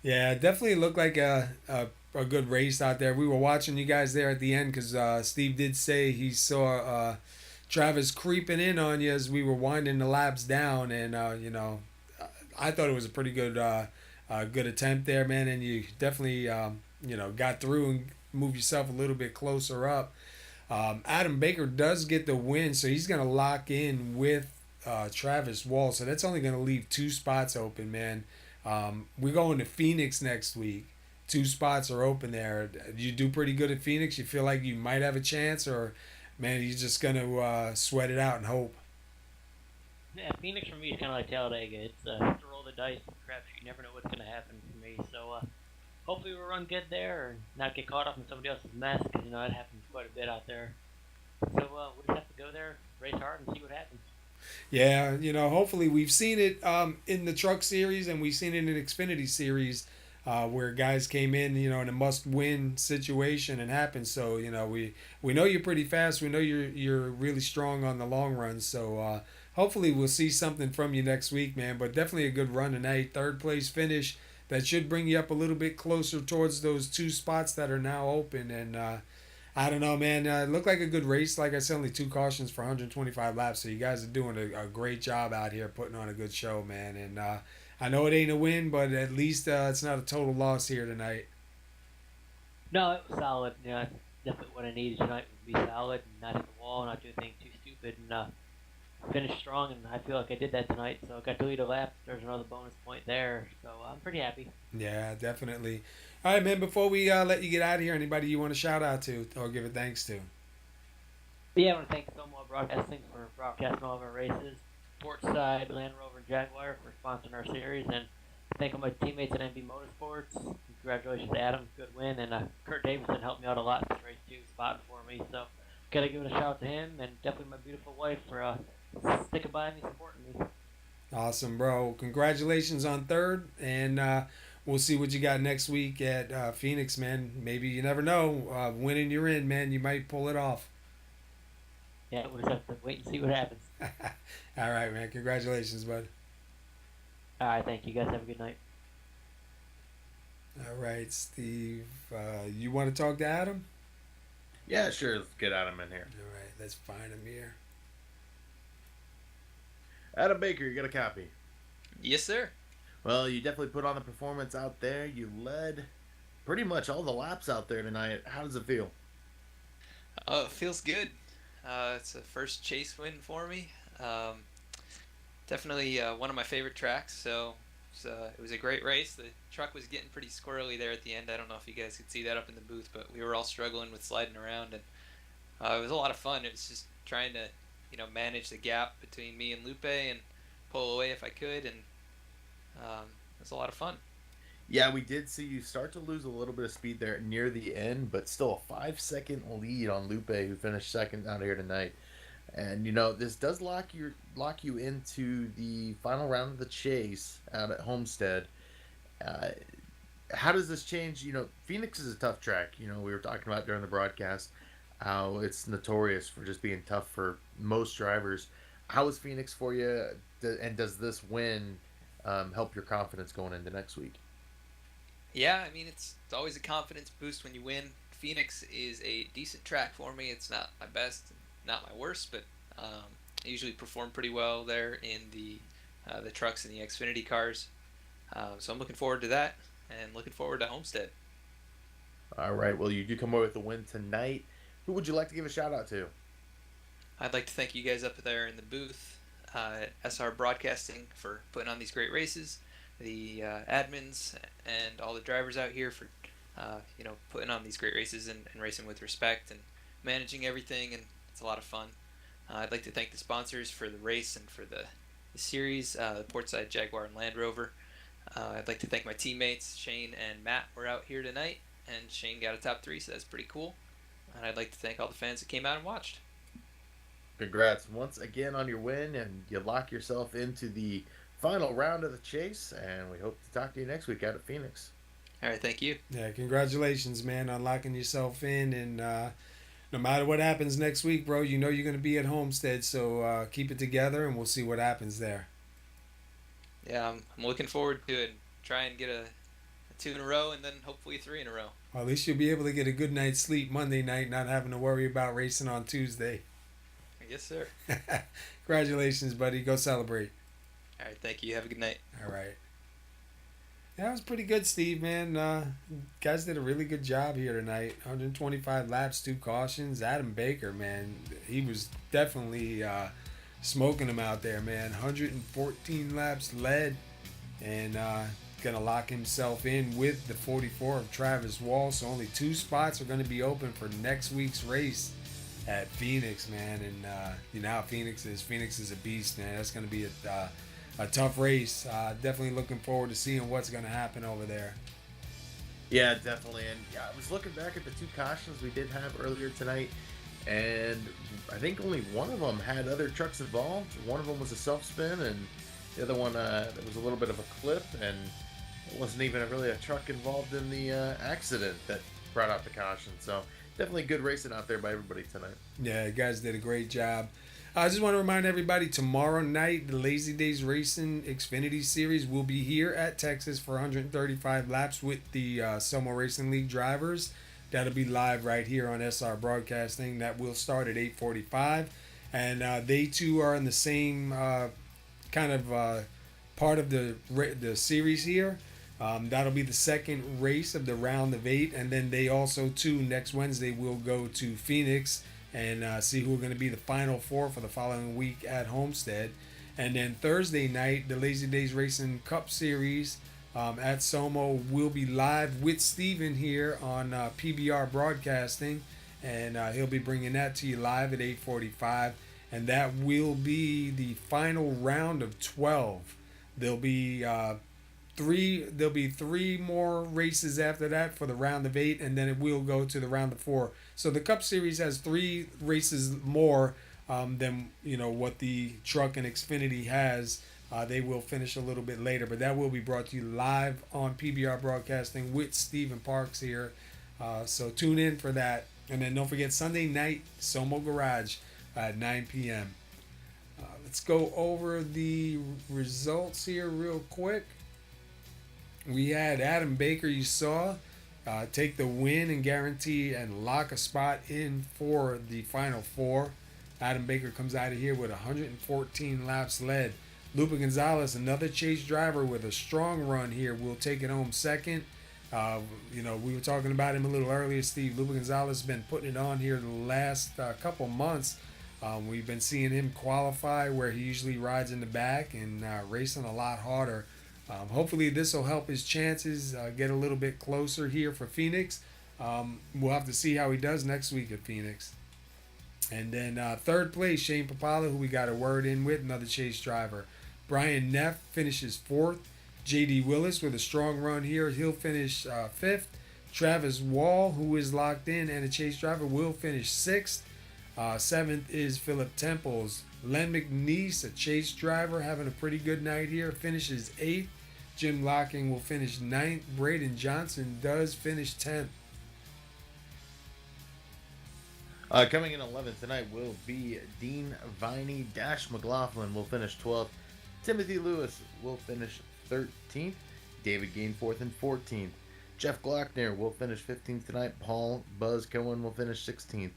Yeah, it definitely looked like a good race out there. We were watching you guys there at the end because Steve did say he saw Travis creeping in on you as we were winding the laps down, and you know, I thought it was a pretty good good attempt there, man. And you definitely you know, got through and moved yourself a little bit closer up. Adam Baker does get the win, so he's gonna lock in with Travis Wall. So that's only gonna leave 2 spots open, man. We're going to Phoenix next week. 2 spots are open there. You do pretty good at Phoenix. You feel like you might have a chance, or man, you're just gonna sweat it out and hope. Yeah, Phoenix for me is kind of like Talladega. It's to roll the dice, crapshoot. You never know what's going to happen for me. So hopefully we'll run good there and not get caught up in somebody else's mess, because you know that happens quite a bit out there. So we'll just have to go there, race hard, and see what happens. Yeah, you know, hopefully we've seen it in the Truck Series, and we've seen it in Xfinity Series, where guys came in, you know, in a must-win situation and happened. So, you know, we know you're pretty fast. We know you're really strong on the long run. So hopefully we'll see something from you next week, man. But definitely a good run tonight. 3rd place finish. That should bring you up a little bit closer towards those 2 spots that are now open. And I don't know, man. It looked like a good race. Like I said, only 2 cautions for 125 laps. So you guys are doing a great job out here, putting on a good show, man. And I know it ain't a win, but at least it's not a total loss here tonight. No, it was solid. You know, that's definitely what I needed tonight, was to be solid and not hit the wall, not do anything too stupid, and finish strong. And I feel like I did that tonight. So I got to lead a lap. There's another bonus point there. So I'm pretty happy. Yeah, definitely. All right, man, before we let you get out of here, anybody you want to shout out to or give a thanks to? But yeah, I want to thank SoMo Broadcasting for broadcasting all of our races, Portside, Land Rover, Jaguar for sponsoring our series, and thank all my teammates at NB Motorsports. Congratulations, Adam, good win, and Kurt Davidson helped me out a lot this race too, spotting for me. So gotta give it a shout out to him, and definitely my beautiful wife for sticking by me, supporting me. Awesome, bro. Congratulations on third, and we'll see what you got next week at Phoenix, man. Maybe you never know. Winning you're in, man. You might pull it off. Yeah, we'll just have to wait and see what happens. All right, man. Congratulations, bud. All right, thank you guys. Have a good night. All right, Steve. You want to talk to Adam? Yeah, sure. Let's get Adam in here. All right, let's find him here. Adam Baker, you got a copy? Yes, sir. Well, you definitely put on the performance out there. You led pretty much all the laps out there tonight. How does it feel? Oh, it feels good. It's a first chase win for me. Definitely one of my favorite tracks. So it was a great race. The truck was getting pretty squirrely there at the end. I don't know if you guys could see that up in the booth, but we were all struggling with sliding around, and it was a lot of fun. It was just trying to, manage the gap between me and Lupe and pull away if I could, and it was a lot of fun. Yeah, we did see you start to lose a little bit of speed there near the end, but still a 5-second lead on Lupe, who finished second out here tonight. And this does lock you into the final round of the chase out at Homestead. How does this change? Phoenix is a tough track. We were talking about during the broadcast how it's notorious for just being tough for most drivers. How is Phoenix for you, and does this win help your confidence going into next week? Yeah, I mean, it's always a confidence boost when you win. Phoenix is a decent track for me. It's not my best, not my worst, but I usually perform pretty well there in the trucks and the Xfinity cars. So I'm looking forward to that, and looking forward to Homestead. All right. Well, you do come away with the win tonight. Who would you like to give a shout out to? I'd like to thank you guys up there in the booth at SR Broadcasting for putting on these great races, the admins and all the drivers out here for putting on these great races and racing with respect and managing everything, and it's a lot of fun. I'd like to thank the sponsors for the race and for the series, the Portside Jaguar and Land Rover. I'd like to thank my teammates. Shane and Matt were out here tonight, and Shane got a top 3, so that's pretty cool. And I'd like to thank all the fans that came out and watched. Congrats once again on your win, and you lock yourself into the final round of the chase, and we hope to talk to you next week out at Phoenix. All right, thank you. Yeah, congratulations, man, on locking yourself in, and no matter what happens next week, bro, you're going to be at Homestead, so keep it together, and we'll see what happens there. Yeah, I'm looking forward to it. Try and get a 2 in a row, and then hopefully 3 in a row. Well, at least you'll be able to get a good night's sleep Monday night, not having to worry about racing on Tuesday. Yes, sir. Congratulations, buddy. Go celebrate. All right, thank you. Have a good night. All right. That was pretty good, Steve, man. Guys did a really good job here tonight. 125 laps, 2 cautions. Adam Baker, man, he was definitely smoking them out there, man. 114 laps led, and gonna lock himself in with the 44 of Travis Wall. So only 2 spots are gonna be open for next week's race at Phoenix, man. And you know how Phoenix is. Phoenix is a beast, man. That's gonna be a tough race. Definitely looking forward to seeing what's gonna happen over there. Yeah, definitely. And I was looking back at the 2 cautions we did have earlier tonight, and I think only one of them had other trucks involved. One of them was a self-spin, and the other one there was a little bit of a clip, and it wasn't even really a truck involved in the accident that brought out the caution. So definitely good racing out there by everybody tonight. Yeah, you guys did a great job. I just want to remind everybody, tomorrow night, the Lazy Days Racing Xfinity Series will be here at Texas for 135 laps with the SoMo Racing League drivers. That'll be live right here on SR Broadcasting. That will start at 8:45. And they too are in the same kind of part of the series here. That'll be the second race of the round of 8. And then they also too, next Wednesday, will go to Phoenix and see who are going to be the final 4 for the following week at Homestead. And then Thursday night, the Lazy Days Racing Cup Series at SoMo will be live with Steven here on PBR Broadcasting. and he'll be bringing that to you live at 8:45, and that will be the final round of 12. There'll be three more races after that for the round of 8, and then it will go to the round of 4. So the Cup Series has 3 races more than what the Truck and Xfinity has. They will finish a little bit later, but that will be brought to you live on PBR Broadcasting with Stephen Parks here. So tune in for that. And then don't forget Sunday night, SoMo Garage at 9 p.m. Let's go over the results here real quick. We had Adam Baker, you saw, take the win and guarantee and lock a spot in for the Final Four. Adam Baker comes out of here with 114 laps led. Lupe Gonzalez, another Chase driver with a strong run here, will take it home second. We were talking about him a little earlier, Steve. Lupe Gonzalez has been putting it on here the last couple months. We've been seeing him qualify where he usually rides in the back and racing a lot harder. Hopefully this will help his chances get a little bit closer here for Phoenix. We'll have to see how he does next week at Phoenix. And then third place, Shane Papala, who we got a word in with, another Chase driver. Brian Neff finishes 4th. J.D. Willis with a strong run here. He'll finish 5th. Travis Wall, who is locked in and a Chase driver, will finish 6th. 7th is Philip Temples. Len McNeese, a Chase driver, having a pretty good night here, finishes 8th. Jim Locking will finish 9th. Braden Johnson does finish 10th. Coming in 11th tonight will be Dean Viney. Dash McLaughlin will finish 12th. Timothy Lewis will finish 13th. David Gain 4th and 14th. Jeff Glockner will finish 15th tonight. Paul Buzz Cohen will finish 16th.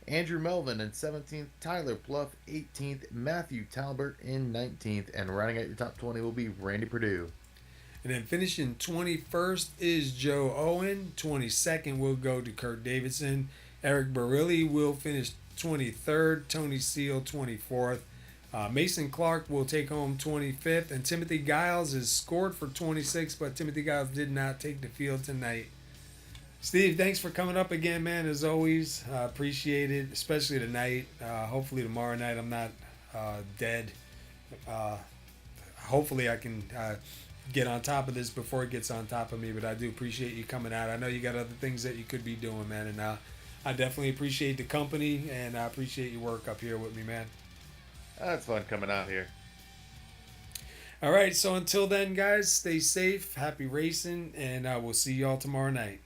Andrew Melvin in 17th. Tyler Pluff 18th. Matthew Talbert in 19th. And rounding out your top 20 will be Randy Perdue. And then finishing 21st is Joe Owen. 22nd will go to Kurt Davidson. Eric Barilli will finish 23rd. Tony Seal 24th. Mason Clark will take home 25th. And Timothy Giles is scored for 26th, but Timothy Giles did not take the field tonight. Steve, thanks for coming up again, man, as always. Appreciate it, especially tonight. Hopefully tomorrow night I'm not dead. Hopefully I can get on top of this before it gets on top of me, but I do appreciate you coming out. I know you got other things that you could be doing, man, and I definitely appreciate the company, and I appreciate your work up here with me, man. It's fun coming out here. All right, so until then, guys, stay safe, happy racing, and we'll see y'all tomorrow night.